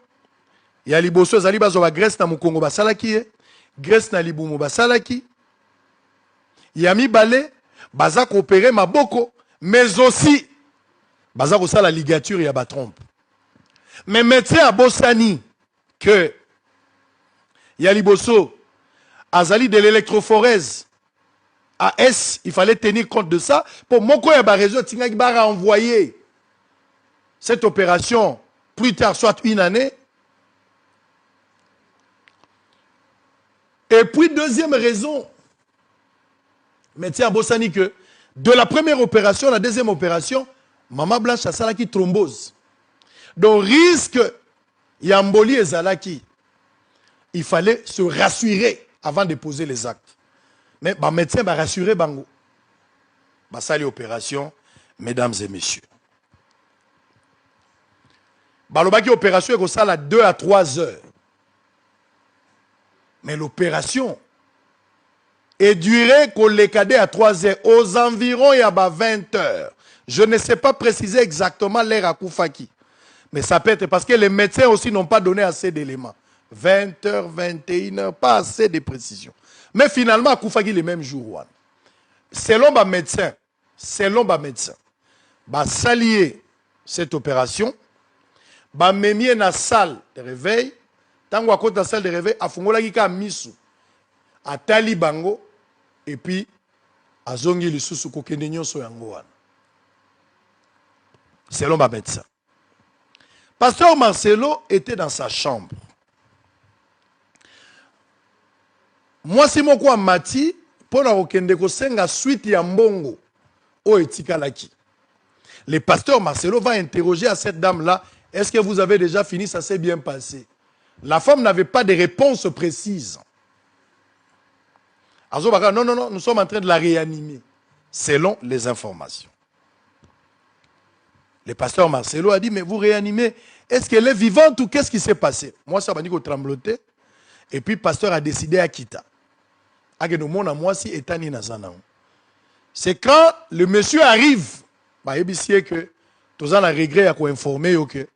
ya liboso zali bazo ba Grèce na Mukongo basala ki e. Grèce na Libumu basalaki. Yami balé, baza coopérer Maboko, mais aussi baza ko la ligature ya ba trompe. Mais médecin à Bossani que Yaliboso azali de l'électrophorèse AS, il fallait tenir compte de ça pour moko ya ba réseau tingaki ba renvoyer cette opération plus tard, soit une année. Et puis, deuxième raison, médecin à Bossani que de la première opération, la deuxième opération, Maman Blanche a salaki thrombose. Donc, risque, Yamboli et Zalaki, il fallait se rassurer avant de poser les actes. Mais le médecin va rassurer Bango. Sali opération, mesdames et messieurs. Balobaki opération est ça à 2 à 3 heures. Mais l'opération est durée qu'on les cadets à 3 heures. Aux environs, il y a 20 heures. Je ne sais pas préciser exactement l'heure à Koufaki. Mais ça peut être parce que les médecins aussi n'ont pas donné assez d'éléments. 20 heures, 21 heures, pas assez de précision. Mais finalement, à Koufaki, le même jour. Selon les médecins, s'allier cette opération, même dans la salle de réveil, tant qu'on a la salle de réveil, à Fongola Kika Misu, à Tali Bango, et puis à Zongi Lisusu Kokendenyo Soyangoan. Selon ma médecin. Pasteur Marcelo était dans sa chambre. Moi, si mon quoi mati, pour la Okendeko Senga suite ya Mbongo, o Etikalaki. Le pasteur Marcelo va interroger à cette dame-là, est-ce que vous avez déjà fini, ça s'est bien passé? La femme n'avait pas de réponse précise. Non, nous sommes en train de la réanimer, selon les informations. Le pasteur Marcelo a dit, mais vous réanimez, est-ce qu'elle est vivante ou qu'est-ce qui s'est passé? Moi, ça m'a dit qu'on tremblotait. Et puis, le pasteur a décidé à quitter. C'est quand le monsieur arrive, il que tous en a regret à informer que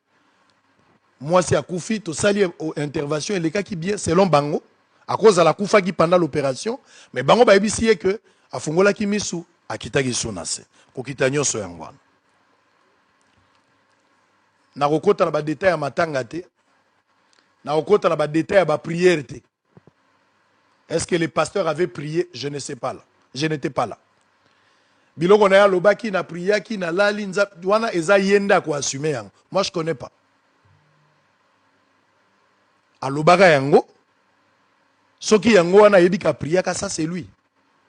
moi, c'est à Koufi, tout ça, intervention, et les cas qui bien, selon Bango, à cause de la Koufa qui pendant l'opération, mais Bango, c'est que, à Fongola qui misu, à Kitagi Sonase, au Kitanyo Soyangwan. Na rokota na ba détail à matangate, na rokota na ba détail à ba prière. Est-ce que le pasteur avait prié? Je ne sais pas là. Je n'étais pas là. Biloko na ya lobaki na priya ki na lali nza wana eza yenda ko assumer yango. Moi je connais pas. Alobaka yango soki yango wana yebi ka priya ka ça c'est lui.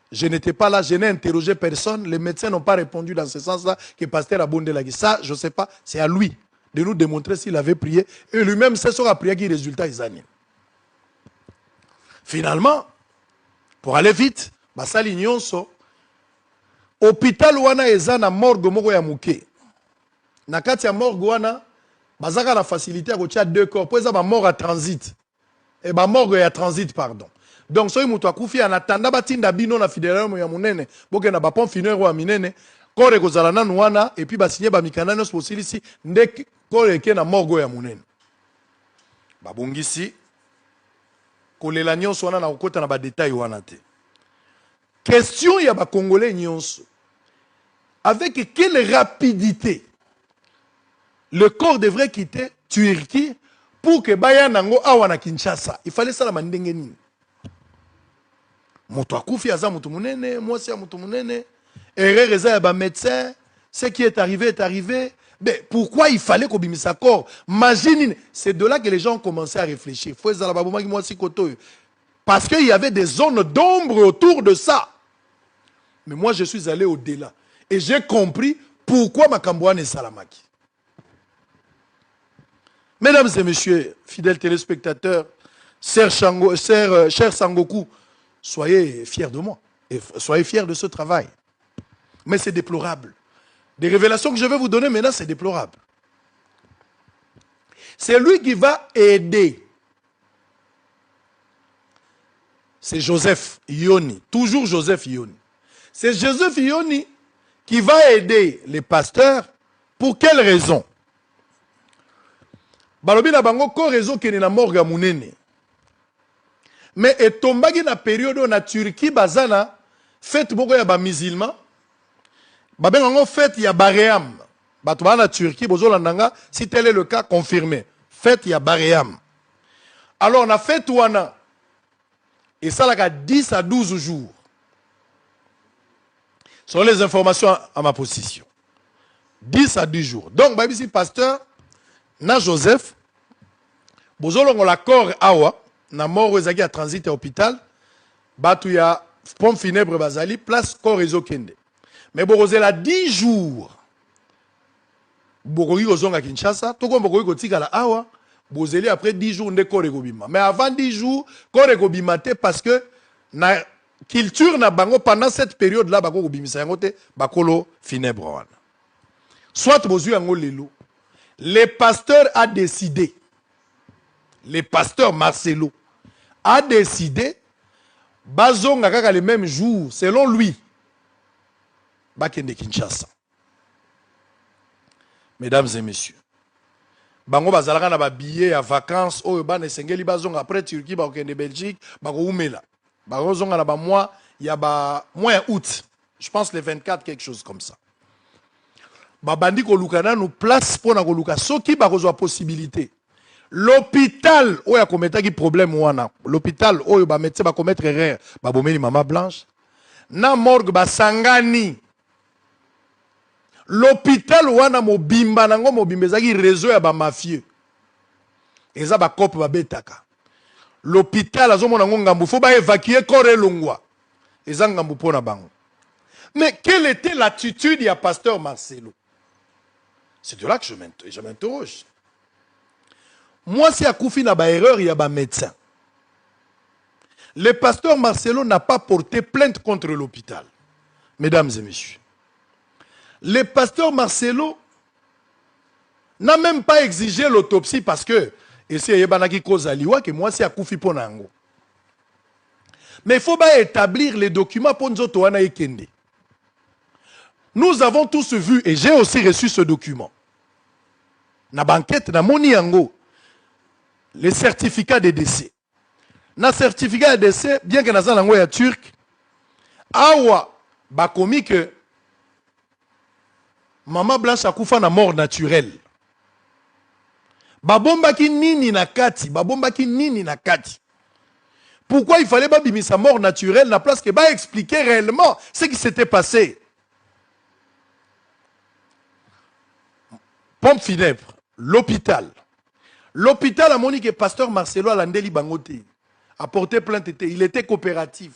Je n'étais pas là, je n'ai interrogé personne, les médecins n'ont pas répondu dans ce sens-là que pasteur a bondé la guise. Ça je sais pas, c'est à lui de nous démontrer s'il avait prié et lui-même c'est sur la prière qui résultat ils animent. Finalement, pour aller vite, basali nyonso hôpital wana eza na morgue moko ya muke. Na kati ya morgue wana bazaka la facilité à kotia 2 corps pour eza ba mort à transit. Et ba morgue ya transit pardon. Donc soki mutu akufi en attendant batinda bino na fidèle ya munene, boke na ba pont funéraire wa minene, corps kozala nanu wana et puis ba signer ba mikanda nyonso posilisi nde corps eke na morgue ya munene. Ba bongisi kolela nyonso wana na kokota na ba détail wana te. Question ya ba Congolais nyonso. Avec quelle rapidité le corps devrait quitter Turquie pour que baya nango awa na Kinshasa. Il fallait ça la mandenge nini. Moto akufi aza mutu munene, mwasi ya mutu munene, erreur eza ya ba médecin, ce qui est arrivé. Mais pourquoi il fallait qu'on bimisa corps? Imagine, c'est de là que les gens ont commencé à réfléchir. Parce qu'il y avait des zones d'ombre autour de ça. Mais moi, je suis allé au-delà. Et j'ai compris pourquoi Makambouane est Salamaki. Mesdames et messieurs, fidèles téléspectateurs, cher Sangoku, soyez fiers de moi. Et soyez fiers de ce travail. Mais c'est déplorable. Des révélations que je vais vous donner maintenant, c'est déplorable. C'est lui qui va aider. C'est Joseph Yoni. Toujours Joseph Yoni. C'est Joseph Yoni qui va aider les pasteurs. Pour quelle raison? Balobi na bango ko raison qui est na morgue munene. Mais etombaki na période na Turquie bazana fête boko ya ba musulman. Babengango fête ya Baréam. Batouba na Turquie bozolandanga si tel est le cas confirmé. Fête ya Baréam. Alors on a fait wana et ça là 10 à 12 jours. Ce sont les informations à ma position. 10 à 10 jours. Donc babi si pasteur na Joseph bozolongo la corps awa na mort ezaki à transit à hôpital batu ya pompe funèbre bazali place corps ezokende. Mais Borosé a 10 jours. Bokoki kozonga Kinshasa, toko bokoki kotika la awa, bozeli après 10 jours nde kore kobima. Mais avant 10 jours, kore kobima te parce que na culture na bango pendant cette période là bako kobimisa yango te bakolo funèbre wana. Soit bozu yango lelo. Le pasteur a décidé. Le pasteur Marcelo a décidé bazonga kaka le même jour selon lui. Bakende Kinshasa. Mesdames et messieurs, bango bazalaka na ba billet à vacances oyo bana esengeli bazonga après Turquie ba okende Belgique bako umela. Bako zonga na ba mois ya ba mois août. Je pense le 24 quelque chose comme ça. Ba bandi ko lukana nous place pour na ko luka soki bako zo possibilité. L'hôpital oyo akometaki problème wana. L'hôpital oyo ba médecin ba commettre erreur ba bomeli mama blanche. Na morgue ba sangani. L'hôpital wana mobimba nango mobimba ezaki réseau ya ba mafieux. Eza ba kope ba betaka. L'hôpital azomona ngo ngambu faut ba évacuer corps elongwa. Eza ngambu pona bango. Mais quelle était l'attitude du pasteur Marcelo? C'est de là que je m'interroge. Moi si akufi na ba erreur ya ba médecin. Le pasteur Marcelo n'a pas porté plainte contre l'hôpital. Mesdames et messieurs. Le pasteur Marcelo n'a même pas exigé l'autopsie parce que, et c'est Yebanaki Kozaliwa, que moi c'est à Koufi Ponango. Mais il faut pas établir les documents pour nous autres. Nous avons tous vu, et j'ai aussi reçu ce document. Na banquette, na moni yango, les certificats de décès. Na certificat de décès, bien que na langue ya turc, awa, ba komi que Maman Blanche a koufa na mort naturelle. Babomba ki nini na kati, babomba ki nini na kati. Pourquoi il fallait pas bimisa mort naturelle na place que ba expliquer réellement ce qui s'était passé. Pompe funèbre, l'hôpital. L'hôpital a moni que pasteur Marcelo Alandeli Bangote a porté plainte, il était coopératif.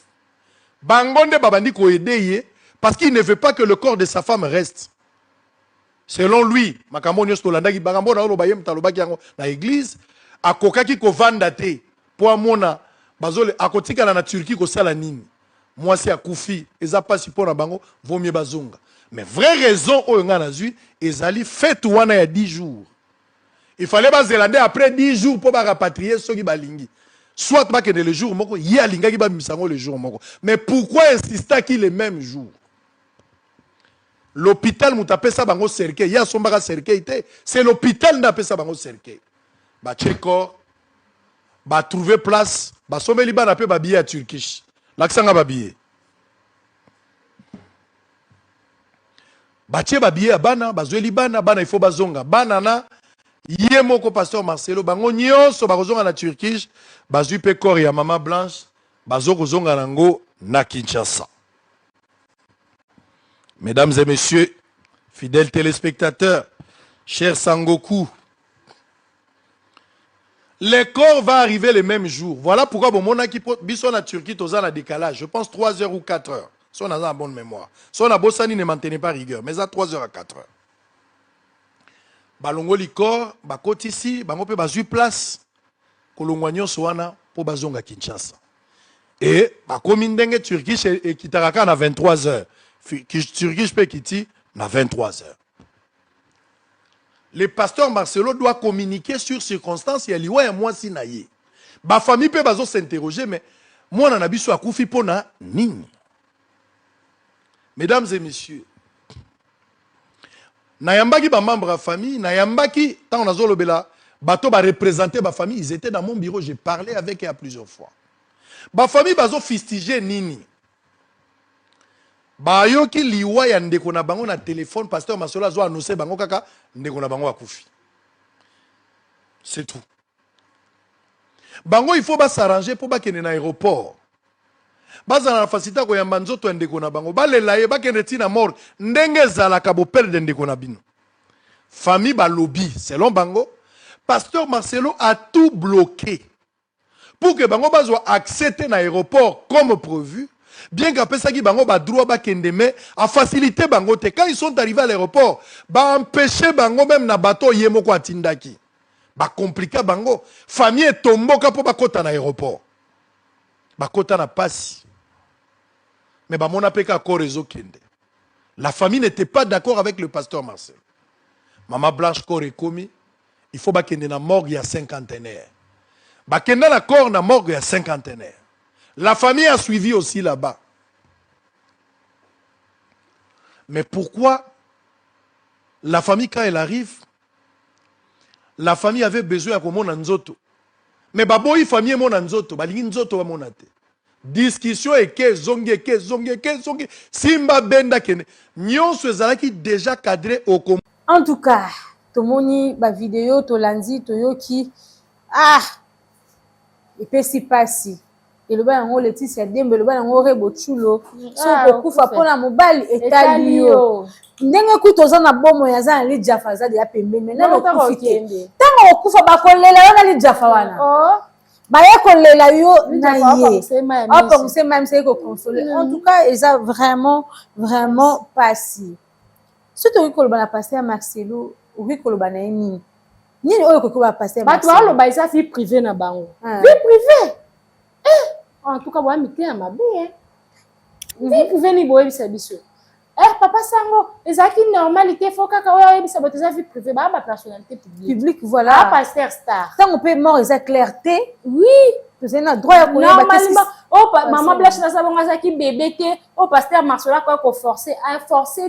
Bangonde babandi ko aider parce qu'il ne veut pas que le corps de sa femme reste. Selon lui, makambo nyos tolanda ki bangambo na bayem talobaki yango na église akokaki ko vanda te po amona bazole akotika na Turquie ko sala nini. Moi si akufi eza pas si pona bango vaut mieux bazonga. Mais vraie raison oyo nga nazui ezali fête wana ya 10 jours. Il fallait bazelander après 10 jours pour ba rapatrier ceux qui balingi. Soit pas que le jour moko ya linga ki ba misango le jour moko. Mais pourquoi insister qu'il les mêmes jours? L'hôpital m'a tapé ça bango cercueil. Il y a son baga cercueil. C'est l'hôpital qui a tapé ça bango cercueil. Bah tcheko, bah trouver place, bah sommet liban a peu bah billet à Turkish. L'accent a bah billet. batie babiye bana bazweli bana il faut bazonga bana na ye moko pasteur Marcelo bango nyonso bakozonga na Turquie bazwi pe corps ya Mama Blanche bazokozonga nango na Kinshasa. Mesdames et messieurs, fidèles téléspectateurs, chers Sangoku, le corps va arriver le même jour. Voilà pourquoi bon mon qui biso na Turquie toza na décalage, je pense 3 heures ou 4 heures. Si on a une bonne mémoire. Si on a bossani ne maintenez pas rigueur, mais à 3 heures à 4 heures. Balongo likor, bakoti ici, bango pe bazu place kolongwanyo soana pour bazonga Kinshasa. Et bakomi ndenge Turkish et kitaraka na 23 heures. Turkish pe kiti na 23 heures. Le pasteur Marcelo doit communiquer sur circonstances et liwa ya moi sinaye. Ba famille pe bazo s'interroger mais moi na biso akufi pona nini. Mesdames et messieurs, Nayambaki ba membre de la famille, Nayambaki, tant on a zolobela, bato ba représenter ba famille, ils étaient dans mon bureau, j'ai parlé avec eux à plusieurs fois. Ba famille bazo fistigé nini. Ba yoki liwa ya ndeko na bango na téléphone, pasteur Marcelo zo annoncé bango kaka ndeko na bango akufi. C'est tout. Bango il faut ba s'arranger pour ba kene na aéroport. Baza na facilité ko yamba nzoto ndeko na bango balela ye bakende tina mort ndenge zalaka bo perdre ndeko na bino. Famille ba lobby selon bango pasteur Marcelo a tout bloqué pour que bango bazwa accepter na aéroport comme prévu, bien qu'après ça qui bango ba droit bakende mais a facilité bango te quand ils sont arrivés à l'aéroport ba empêcher bango même na bateau yemo ko atindaki ba compliquer bango famille tomboka pour ba kota na aéroport ba kota na pasi. Mais bah mon appel qu'à réseau kende. La famille n'était pas d'accord avec le pasteur Marcel. Maman Blanche corps est commis. Il faut bah kende na morgue il y a cinquantenaire. Bah kende na corps na morgue il y a cinquantenaire. La famille a suivi aussi là-bas. Mais pourquoi la famille quand elle arrive, la famille avait besoin de mon nzoto. Mais bah boy famille mon nzoto, bah lingi nzoto wa monate. Discussion et que zonge simba benda kene nyonso ezalaki déjà cadré au com. En tout cas tomoni ba vidéo tolandi toyoki epesi pasi eloba yango Laetitia Dembe eloba yango Rebo Chulo so kokufa mpona mobali etali yo ndenge kuti toza na bomo ya za na Lijafa aza deya pembeni maintenant okufi te ntango okufa bakolela yo na Lijafa wana baye kolela yo na ye opongse même c'est ko consoler en tout cas ils a vraiment passé surtout ko koloba na pasteur Marcelo oki koloba na nini oyo ko ba pasteur Marcelo bato aloba isa vie privée na bango vie privée en tout cas wa mite ya mabe vie privée ni boye bisa biso papa sango ezaki normalité faut kaka oyo yebisa boto za vie privée ba personnalité publique voilà pasteur star tant on peut mort eza clarté oui c'est un droit ya koyeba normalement maman Blanche na sa bonga zaki bébé te pasteur Marcelo ko forcer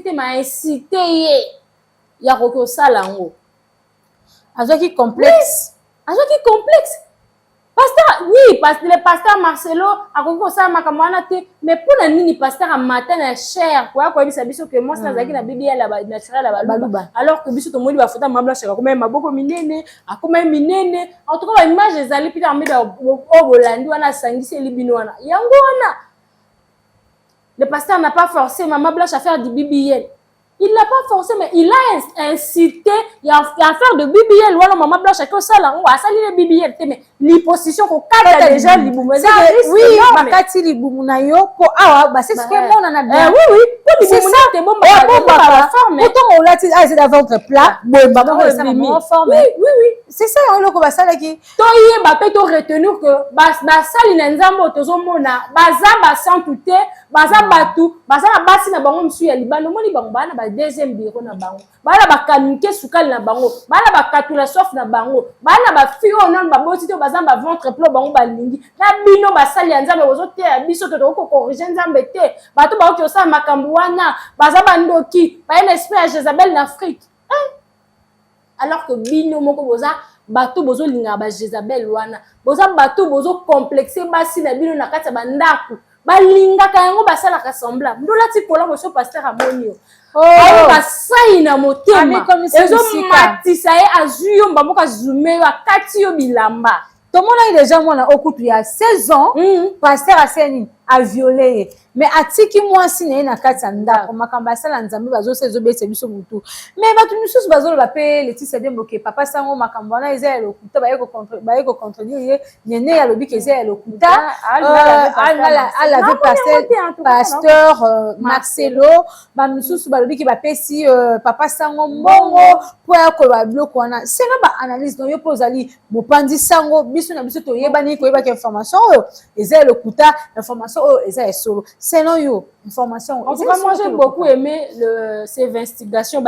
te ma inciter ye ya ko sala ngo azaki complexe pasteur oui parce que le pasteur Marcelo a ko ça makamana te mais pour la nini pasteur a matin na cher quoi bisa biso que moi ça zaki na Biblia la naturel la baluba alors que biso to moni ba fota mabla cher comme maboko minene akoma minene en tout cas image ezali pita mbida obolandi wana sangisi libino wana yango wana le pasteur n'a pas forcé maman Blanche à faire du BBL. Il n'a pas forcé, mais il a incité à faire de BBL. Voilà, maman Blanche, que ça là, on va salir le BBL. Mais l'imposition qu'on cadre déjà, oui, bakati libumu pour c'est ce que moi on a bien. Oui, pour c'est ça. C'est bon, pourtant on l'a dit, c'est dans votre plat. Oui, c'est ça, on l'a comme ça là qui. Toi, il va peut retenir que bas sali nenzambo tozomona, bazaba sans touter, bazaba tout, bazaba basi na bango monsieur ya libano, moni bango bana ba deuxième bureau na bango. Bana ba kanuke sukali na bango, bana ba katula sof na bango, bana ba fio non ba boti to bazamba ventre plat bango ba lingi. Na bino ba sali nzambe ozote ya biso to ko corriger nzambe te. Bato ba oki osala makambo wana, bazaba ndoki, ba une espèce Jezabel en Afrique. Alors que bino moko boza bato bozo linga ba Jezabel wana boza bato bozo complexer basi na bino na kati ya bandako balingaka yango basalaka semblant ndola ti kolongo so pasteur amoni yo basai na motema ezomatisa ye azwi yo mbamoko azume yo akati yo bilamba tomonaki déjà mwana okutu ya 16 ans pasteur aseni aviolé ye mais atiki mwasi na ye na kati ya ndako makambo asala nzambe bazosa ezobesa biso motu mais bato misusu bazoloba mpe Laetitia Demboke papa sango makambo wana eza ya lokuta baye kocontredire ye nene alobiki eza ya lokuta alave pasteur Marcelo bamisusu balobiki bapesi papa sango mbongo mpo ya koloba biloko wana senga baanalyse no yo mpo ozali mopanzi sango biso na biso toyebani koyebaki information oyo eza ya lokuta information oyo eza ya solo. Selon you, information. En tout cas, moi j'ai beaucoup aimé ces investigations,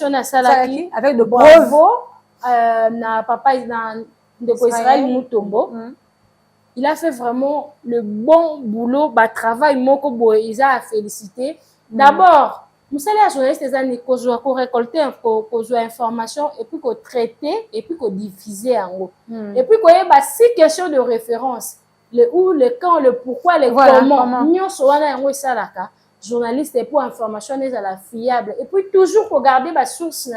na Salaki avec de Bravo, na papa de Israël Mutombo. Il a fait vraiment le bon boulot, travail moko boy, il a félicité. D'abord, nous sommes les journalistes des années qu'on récolter, qu'on information et puis qu'on traiter et puis qu'on diffuser en haut. Et puis qu'on ait 6 questions de référence. Le où, le quand, le pourquoi, le comment. Nous sommes journalistes pour information à la fiable. Et puis toujours regarder les sources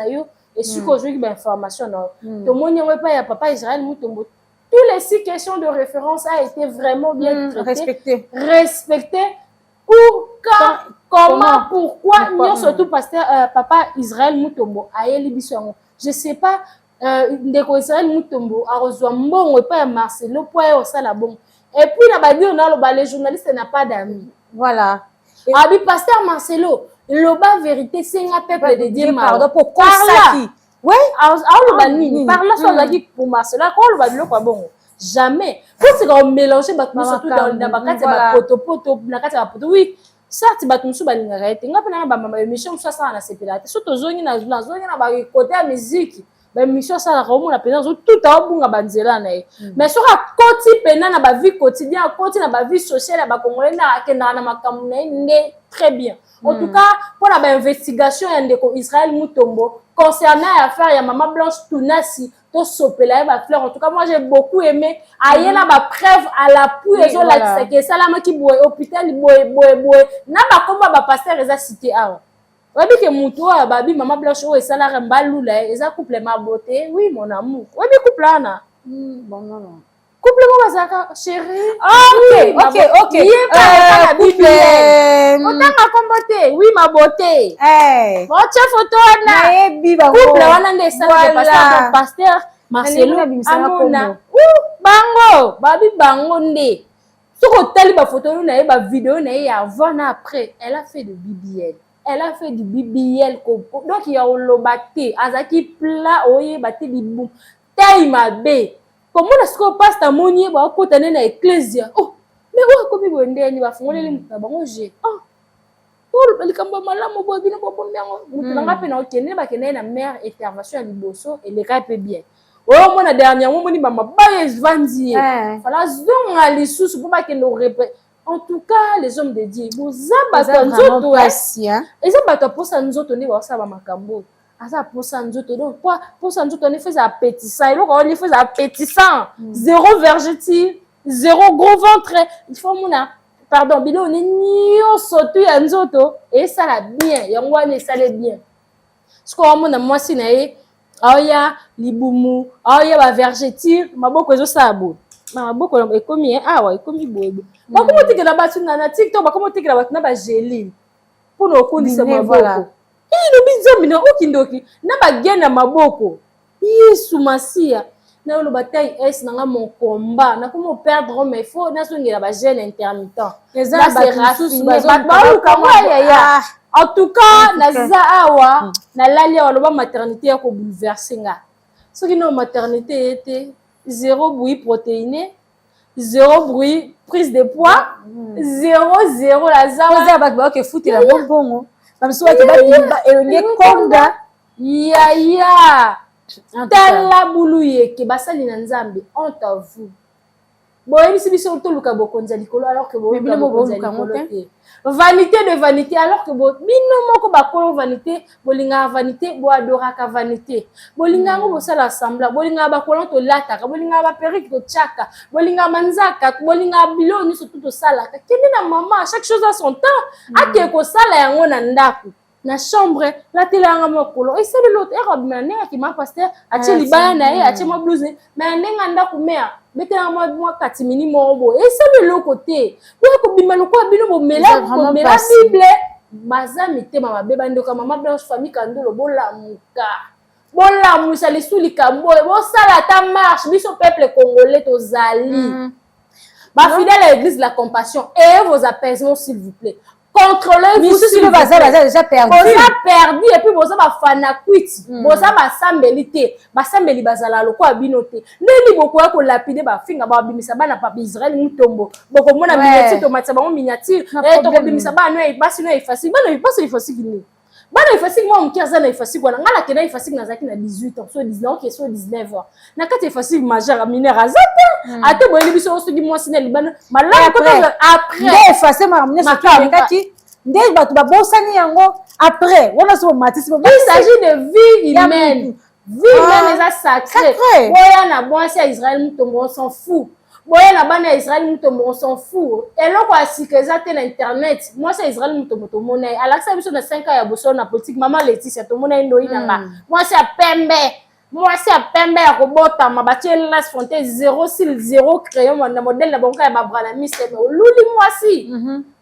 et sur qu'on joue l'information. Tout le monde n'y a pas papa Israël Mutombo. Toutes les 6 questions de référence a été vraiment bien traitées. Respectées. Pour quand, comment, pourquoi, nous surtout pasteur papa Israël Mutombo a élibissé. Je sais pas, de Israël Mutombo a reçu un bon repas à Marcelo pour aller au salabon. Et puis, les journalistes n'ont pas d'amis. Voilà. Abi pasteur Marcelo, le vérité, c'est un peuple de Dieu. Pardon, pour quoi ça qui? Oui, parle sur la vie pour Marcelo, quand on va bon. Jamais. Quand on mélange, surtout dans la poto, oui. Ça, tu vas tout arrêter. On a pas émission ça ça na sepelate. Surtout zone na côté la musique. Ba mission ça la romo na pena tout a bunga banzela na. Mais sur a côté pena na ba vie quotidien, côté na ba vie sociale ba congolais na kenda na makambo na très bien. En tout cas, pour la investigation de Israël Mutombo concernant l'affaire ya Maman Blanche Tunasi, to sopela ba fleur. En tout cas, moi j'ai beaucoup aimé. Aïe na ba preuve à l'appui et la que ça la qui boy hôpital boy. Na ba komba ba pasteur eza cité awa. Wabi ke mutu wa babi Maman Blanche o esala rembalula eza couple ma beauté. Oui mon amour. Wabi couple ana. Bon non. Couple mo bazaka chérie. OK. Otanga kombote. Oui ma beauté. Votre photo na couple wana nde sala de pasteur Marcelo Amona. Bango, babi bango nde. Soko tali ba photo na ba vidéo na avant na après, elle a fait de BBL. Elle a fait du BBL donc il y a olobate azaki plat oye bate libum. Taille ma bé. Comment est-ce qu'on passe ta monnaie ba ko tane na ecclesia? Oh, mais wa ko bi bondeni ba fungoleli mutaba ngoje. Oh, likambo malamu bo bino bo bonyango. Mutanga pe na okene ba kene na mère intervention à liboso et les cas peu bien. Oh, mon dernièrement moni ba mabaye vandi. Fala zonga lisusu pour ba kene répète. En tout cas, les hommes de Dieu, vous avez nzoto hein. Ils ont battu pour ça nzoto ni wa sa ba makambo. Asa pour ça nzoto donc pour ça nzoto ni fait appétissant. Il on fait appétissant. Zéro vergeture, zéro gros ventre. Il faut mona pardon, bilo ni nyoso ya nzoto et ça la bien. Yango wana ça le bien. Ce qu'on mona moi si na ye aya libumu, aya ba vergeture, maboko ezo sabo. Maboko ekomi awa ekomi boyebo. Bakoma tikela batu na TikTok, bakoma tikela batu na ba geline. Pour no kondisa maboko. Ino binzambi na okindoki na bagena maboko. Yesu masia. Na lo bataille est na mon combat. Na comment perdre mais faut na songela ba gène intermittent. Là c'est raffiné. En tout cas, na za awa na lali wa loba maternité ya ko bouleverser nga. Ce qui non maternité était 0 bruit protéiné, 0 bruit prise de poids, 0 la zawa ba ba ke futi la bonbongo. Même si tu vas éloigner konda ya tala boulouye ke basali na nzambe honte à vous. boyebisi biso toluka bokonzi ya likolo alors que bino bokonzi ya boluka likolo ngo te. Vanité de vanité alors que bino moko bakolo vanité bolinga vanité boadoraka vanité bolinga ngo bosala semblant bolinga bakola to lataka bolinga ba perruque to tchaka bolinga manzaka bolinga biloni surtout to salaka kende na mama chaque chose a son temps ake ko sala yango na ndako na chambre la télé nga mokolo et c'est l'autre et robe na nenga ki ma pasteur atie libaya na ye atie ma blouse mais nenga ndako mea betela moi katimini mobo et c'est le côté ko bima loko bino bo mela bible baza mitema mabeba ndoka mama blanche famille kandolo bola musa lisuli kambo bo sala ta marche biso peuple congolais tozali ba fidèle à l'église de la compassion et vos apaisements s'il vous plaît. Contrôlez-vous si le bazar déjà perdu. Vous avez perdu et puis vous avez fana quit. Vous avez sambelité, basambeli bazala loko abinoté. Neli beaucoup ko lapide ba finga ba bimisa bana pa Israël mutombo. Boko mona miniature tomate ba miniature et to bimisa ba no e basi no e facile. Bana e passe e facile ni. Bana e facile moi mkiaza na e facile wana ngala kena e facile na zaki na 18 ans, so 19 ans, so 19 ans. Na kati e facile majeur mineur azata. Ate boyeli biso osogi moi sina libana. Malamu ko après. Nde effacer ma mnya soki kati. Nde batu ba bosani yango après wana so matisi il s'agit de vie humaine. Vie humaine est sacrée. Boya na bonse ya Israël mutombo on s'en fout. Boya na bana Israël mutombo on s'en fout. Et loko asikeza te na internet. Moi c'est Israël mutombo to mona. Alaksa biso na 5 ans ya boso na politique maman Laetitia to mona ndo inanga. Moi c'est pembe. Moi c'est pembe ya kobota mabatie las fonte 0 sil 0 crayon na modèle na bonka ya babrana mise mais luli moi si.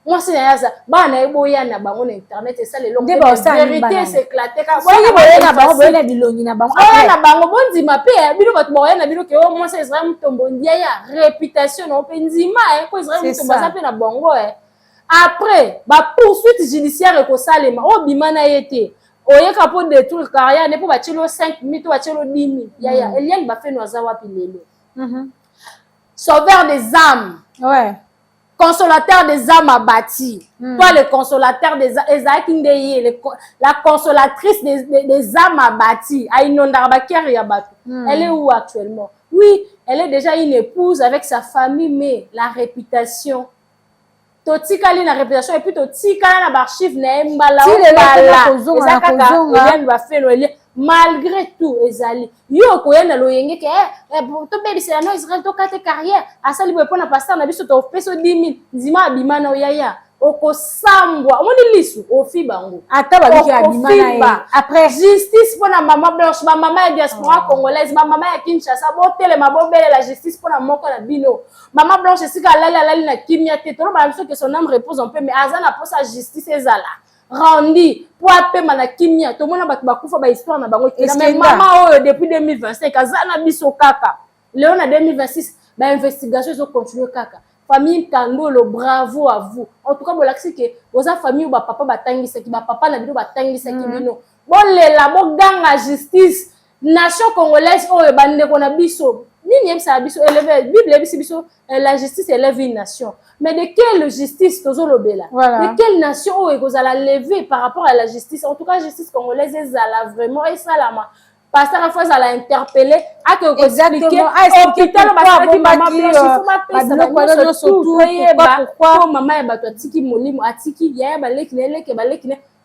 Moi c'est yaza bana eboya na bango na internet et ça les longues vérité s'éclater ka boya na bango boya na bilongi na bango boya na bango bondima pe bino bato boya na bino ke o moi c'est Israël mutombo ndia ya réputation na openzima ko Israël mutombo ça pe na bango après ba poursuite judiciaire ko salema o bimana yete oyeka po détruire carrière ne po ba tshelo 5 000 to ba tshelo 10 000 ya Eliane ba fait no azawa pilelo sauveur des âmes ouais. Consolateur des âmes abattues. Toi, le consolateur des âmes, la consolatrice des âmes abattues. Elle est où actuellement? Oui, elle est déjà une épouse avec sa famille, mais la réputation. Totikali na réputation et puis totikali na archive na mbala malgré tout ezali yo koyena loyenge ke to baby c'est no Israël to kate carrière asali bo pona pasteur na biso to peso 10 000 nzima abimana oyaya okosambwa omoni lisu ofi bango ata babiki abimana après justice pona mama blanche ba mama ya diaspora congolaise ba mama ya Kinshasa botele mabobele la justice pona moko na bino mama blanche sika lali na kimia te to ba biso que son âme repose un peu mais azana pour sa justice ezala Randi pour appeler manakimia tout le monde a bakufa ba histoire na bango mais maman oh depuis 2025 azana biso kaka léon na 2026 ba investigation zo continuer kaka famille Kandolo bravo à vous en tout cas bolaxi que vos famille ba papa batangisa ki ba papa na bino batangisa ki bino bolela bo ganga justice nation congolaise oyo bande ko na biso nini yebisa biso élever bible yebisa biso la justice élève une nation mais de quelle justice tozolobela de quelle nation oyo kozala lever par rapport à la justice en tout cas justice congolaise ezala vraiment esalama pasteur a fois à interpeller a que expliquer hôpital basaki mama blanche surtout pourquoi maman ya bato atiki molimo atiki ya baleki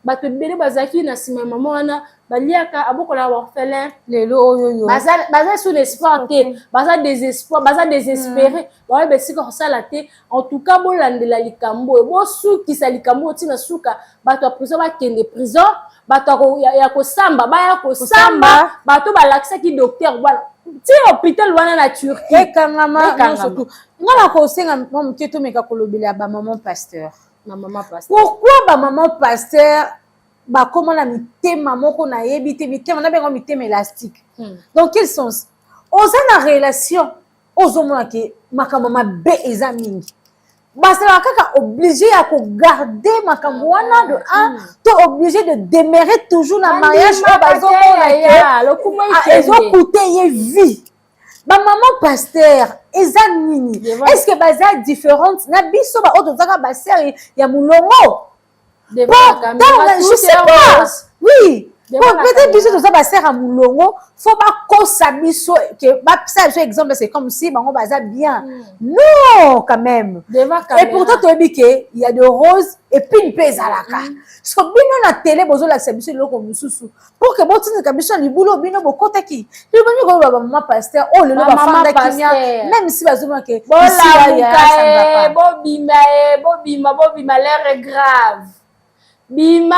bato bele bazaki na sima mama wana baliaka abokola orphelin lelo oyo baza sous l'espoir te baza désespoir baza désespéré ba besika kosala te en tout cas bolandela likambo bo sukisa likambo tina suka bato prison ba kende prison bato ya kosamba baya kosamba bato balakisaki docteur voilà ti hôpital wana na Turquie ekangama surtout ngala ko senga mketo meka kolobela ba maman pasteur. Pourquoi ba maman pasteur ba comment na mitema moko na yebite mitema na bengo mitema élastique. Dans quel sens? Oza na relation ozomona ke makambo mabe eza mingi. Basala kaka obligé à garder makambo wana de un to obligé de demeurer toujours na mariage ba bazomona ya le kuma ezo coûter ye vie. Ba maman pasteur eza nini? Est-ce que baza différente na biso ba auto zaka ba sœur ya mulongo? Je sais pas. Oui. Peut-être biso toza ba sert à mulongo, faut pas kosa biso que ba ça exemple c'est comme si bango baza bien. Non, quand même. Et pourtant tu dis que il y a de roses et puis une pèse à la carte. Parce que bino na télé bozo la biso loko mususu. Pour que botinga ka biso libulo bino bokota ki. Bino ko ba maman pasteur oh le ba fanda kinya même si bazo que ici là bobima l'air est grave. Bima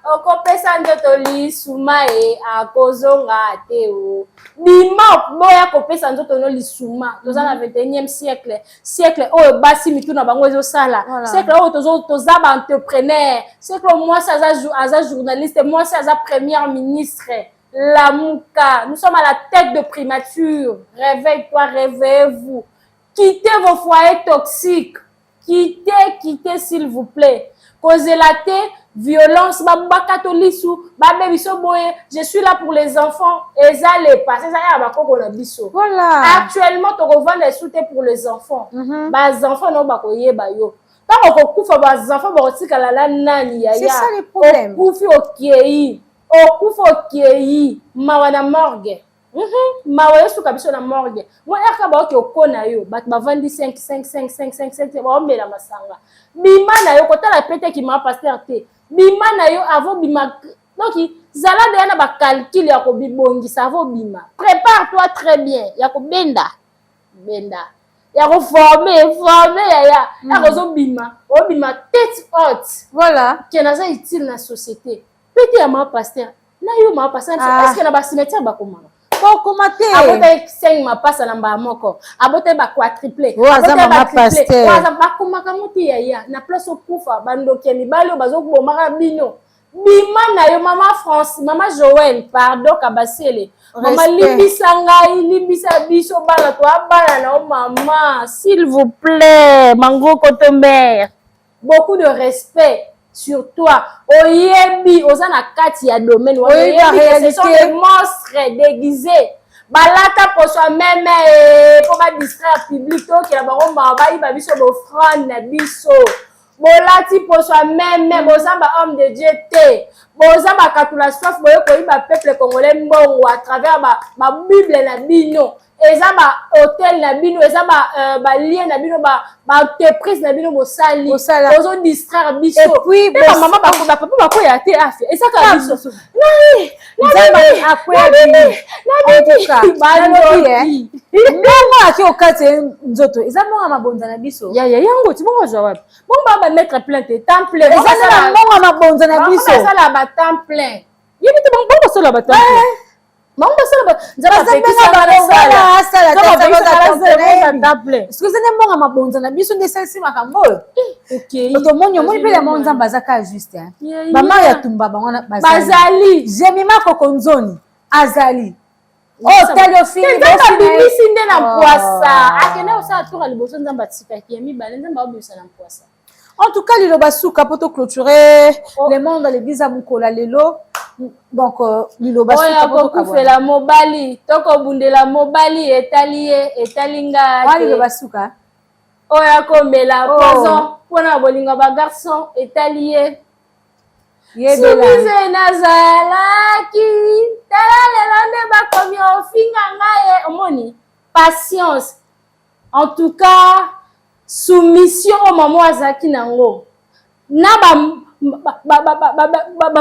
okopesa nzoto lisuma akozonga te o bima boya kopesa nzoto no lisuma toza na 21e siècle oyo basi mituna bango ezosala siècle oyo toza ba entrepreneur siècle moi aza journaliste moi aza première ministre Lamuka, nous sommes à la tête de primature. Réveille-toi, réveillez-vous. Quittez vos foyers toxiques. Quittez, s'il vous plaît. Causez la thé, violence, je suis là pour les enfants. Et ça, les passés, voilà. Actuellement, tu revends des soutes pour les enfants. Les enfants, non, tant qu'on coupe les enfants, c'est ça le problème. Mawana morgue. Mawana suka biso na morgue. Moi aka ba ke okona yo, bat ba vandi 5 ba ombela masanga. Bima na yo kota la pete ki ma pasteur te. Bima na yo avant bima. Donc zala de na ba calcul ya ko bibongi ça va bima. Prépare-toi très bien. Ya ko benda. Ya ko former ya. Ya ko bima. O bima tête haute. Voilà. Qui na ça utile na société. Pete ya ma pasteur. Na yo ma pasteur est-ce que na ba cimetière ba komama. Commenter. Abote 5 ma passe na mba moko. Abote ba quadruplé. Abote ba triplé. Waza ba komaka muti ya na place okufa bandoki mibali bazo bomaka bino. Bima na yo mama France, mama Joël, pardon kabasele. Mama libisa ngai, libisa biso bala to abala na maman, s'il vous plaît, mango cotomber. Beaucoup de respect sur toi. Oyebi, ozana kati ya domaine. Oyebi, ce sont des monstres déguisés. Balata pour soi-même, pour pas distraire le public, qui a ba biso d'offrande na biso. Bolati pour soi-même, bozamba homme de Dieu te. Bozamba katula soif, boyo koyiba peuple congolais mbongo à travers ma Bible na bino. Ezaba hôtel na bino, ezaba lien na bino, ba entreprise na bino bosali. Bozo distraire biso. Et puis maman papa bako ya te afi. Et ça ka biso. Non. Ndongo aki okate nzoto ezabonga mabonza na biso ya yango ti bongo za wapi bongo ba mettre plainte temps plein ezana bongo mabonza na biso ça la ba temps plein yebi ti bongo ça la ba temps plein bongo ça la ba nzala pe excusez bongo mabonza na biso ndesalisi makambo OK to monyo moni pe la monza bazaka juste mama ya tumba bango bazali jemima kokonzoni azali oh téléphone bimisi nde na poisa akende osala tour liboso nzamba tikaki ya mibale nzamba obimisa na poisa. En tout cas lilo basuka poto clôturer le monde dans l'église à Mukola lelo donc lilo basuka poto kufela mobali toko bundela mobali etalinga wali lilo basuka oya komela poison pona bolinga ba garçon etalié Subize nazalaki tala lelo nde bakomi ofinga ngai omoni patience en tout cas soumission au maman azaki nango na ba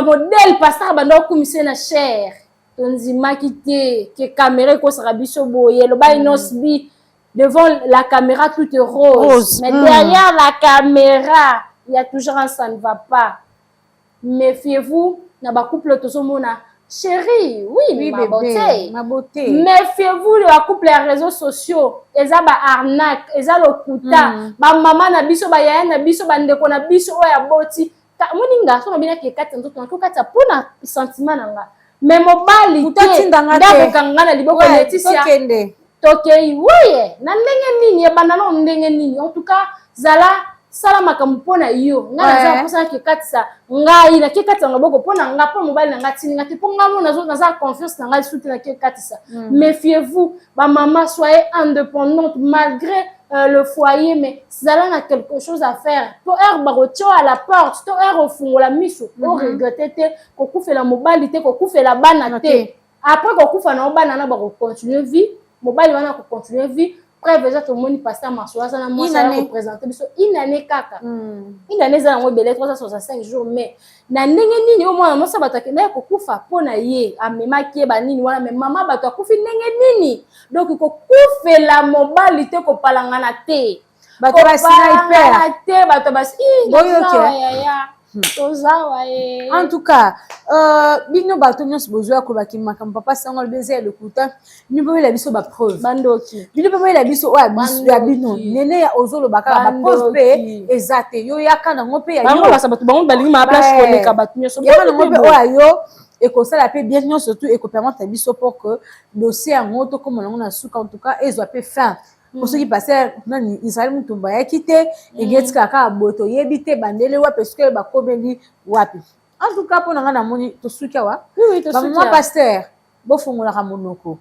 modèle pasteur bando kumise na cher tonzimaki te ke caméra ko sera biso boye lo ba inosbi devant la caméra tout est rose mais derrière la caméra il y a toujours un ça ne va pas. Méfiez-vous, na ba couple tozomona chérie, oui ma beauté. Méfiez-vous de la couple les réseaux sociaux, eza ba arnaque, eza lokuta, ba maman na biso ba yaya na biso ba ndeko na biso oya boti. Moninga so bina ke kati nzoto na to kati pona sentiment nanga. Mais mobali te ndako kangana liboko Laetitia. Tokei oui, na ndenge nini ebanda na ndenge nini. En tout cas, zala sala makambo pona yo nga za posa ke katisa ngai na ke katisa ngaboko pona nga po mobile na ngati ngati po ngamo na za confiance na ngai souti na ke katisa. Méfiez-vous, ba maman soyez indépendante malgré le foyer, mais Zala a quelque chose à faire. Pour Barocho à la porte, pour au fond, la mise, pour regretter, qu'on fait la mobilité, qu'on fait la banalité. Après qu'on fait la banane, on continue vie, mobile, on va continuer vie. Après, déjà, tout le monde passe à Marsoua, ça n'a moi, ça va représenter. Une année, kaka. Une année, ça va belé 365 jours, mais na nini, au moins, on va s'attaquer, mais qu'on fait pour naïe, à mes maquillés, banini, voilà, mais maman, bah, tu as nini. Donc, il faut faire la mobilité qu'on parle en anaté. Bah, tu vas sniper. Bah, tu vas en tout cas, bino batonyo besoin ko bakima kam papa sangol baiser le couteau. Ni boye la biso ba preuve. Bandoki. Bino boye la biso wa biso ya bino. Nene ya ozolo baka ba preuve pe ezate. Yo yaka na ngope ya yo. Bango ba sabatu bango balingi ma place ko leka batonyo so. Yaka na ngope o ayo et que ça la paix bien surtout et que permettre biso pour que dossier en auto comme on a sous en tout cas et soit fin. Pour ceux qui passaient dans Israël mutumba ya quitté et get kaka boto yebite bandele wa parce que ba kobeli wapi. En tout cas pour nga na moni to sukia wa. Oui, to sukia. Maman pasteur bo fongola ka monoko.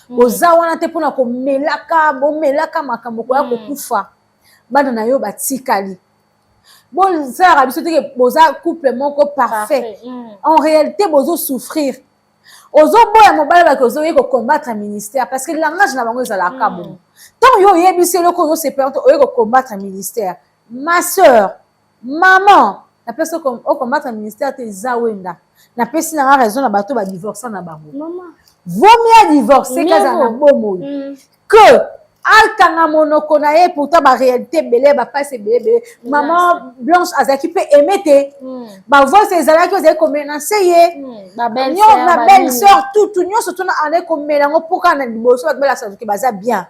Boza wana te pona ko melaka makambo ko ya ko kufa. Bana na yo batikali. Bon ça rabiso te que boza couple moko parfait. En réalité bozo souffrir. Ozo boya mobile ba ko zo yeko combattre un ministère parce que le langage na bango ezalaka bon. Tant yo yebisi le ko se perdre o yeko combattre un ministère. Ma sœur, maman, la personne comme au combattre un ministère te zawenda. Na pesi na raison na bato ba divorcer na bango. Maman, vaut mieux divorcer kaza na bomo. Que alkanga monoko na ye pourtant ba réalité belé ba passe belé maman Blanche Azaki peut aimer te ba voix ces alaki vous avez commencé ye ma belle sœur tout nyo surtout na ane ko melango poka na liboso ba bela sa ki baza bien.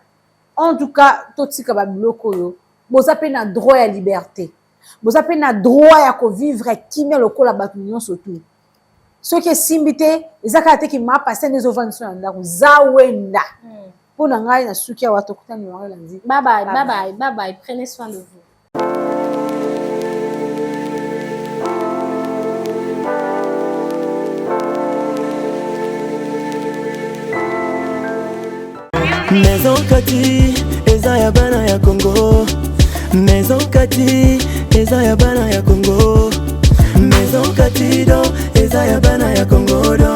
En tout cas totika ba bloko yo boza pe na droit ya liberté boza pe na droit ya ko vivre kimia lokola batu nyo surtout ce qui est simbité ezaka te ki ma passer les ovans na ndako zawenda. Pour nous aller dans Sukia ou à Tokuta nous allons dire bye bye prenez soin de vous. Maison Kati eza ya bana ya Congo. Maison Kati eza ya bana ya Congo. Maison Kati do eza ya bana ya Congo do.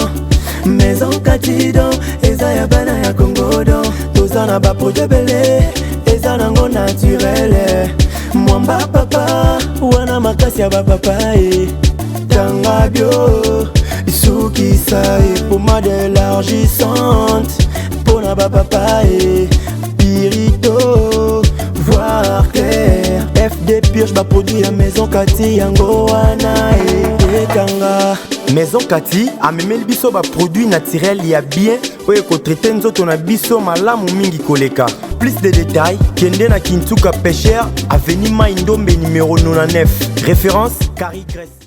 Maison Katido, eza ya bana ya Congo do. Tozana ba projet belé, eza nango naturel. Mwamba papa, wana makasi ya ba papa Tanga bio, suki sai, pommade élargissante. Pona ba papa Pirito, voir clair. FD Purge ba produit ya Maison Kati yango wana Tanga. Maison Kati a même le biso ba produit naturel ya bien oye ko traiter nzoto na biso malamu mingi koleka. Plus de détails kende na Kintuka Pêcheur avenue Maindombe numéro 99. Référence Carrie Grèce.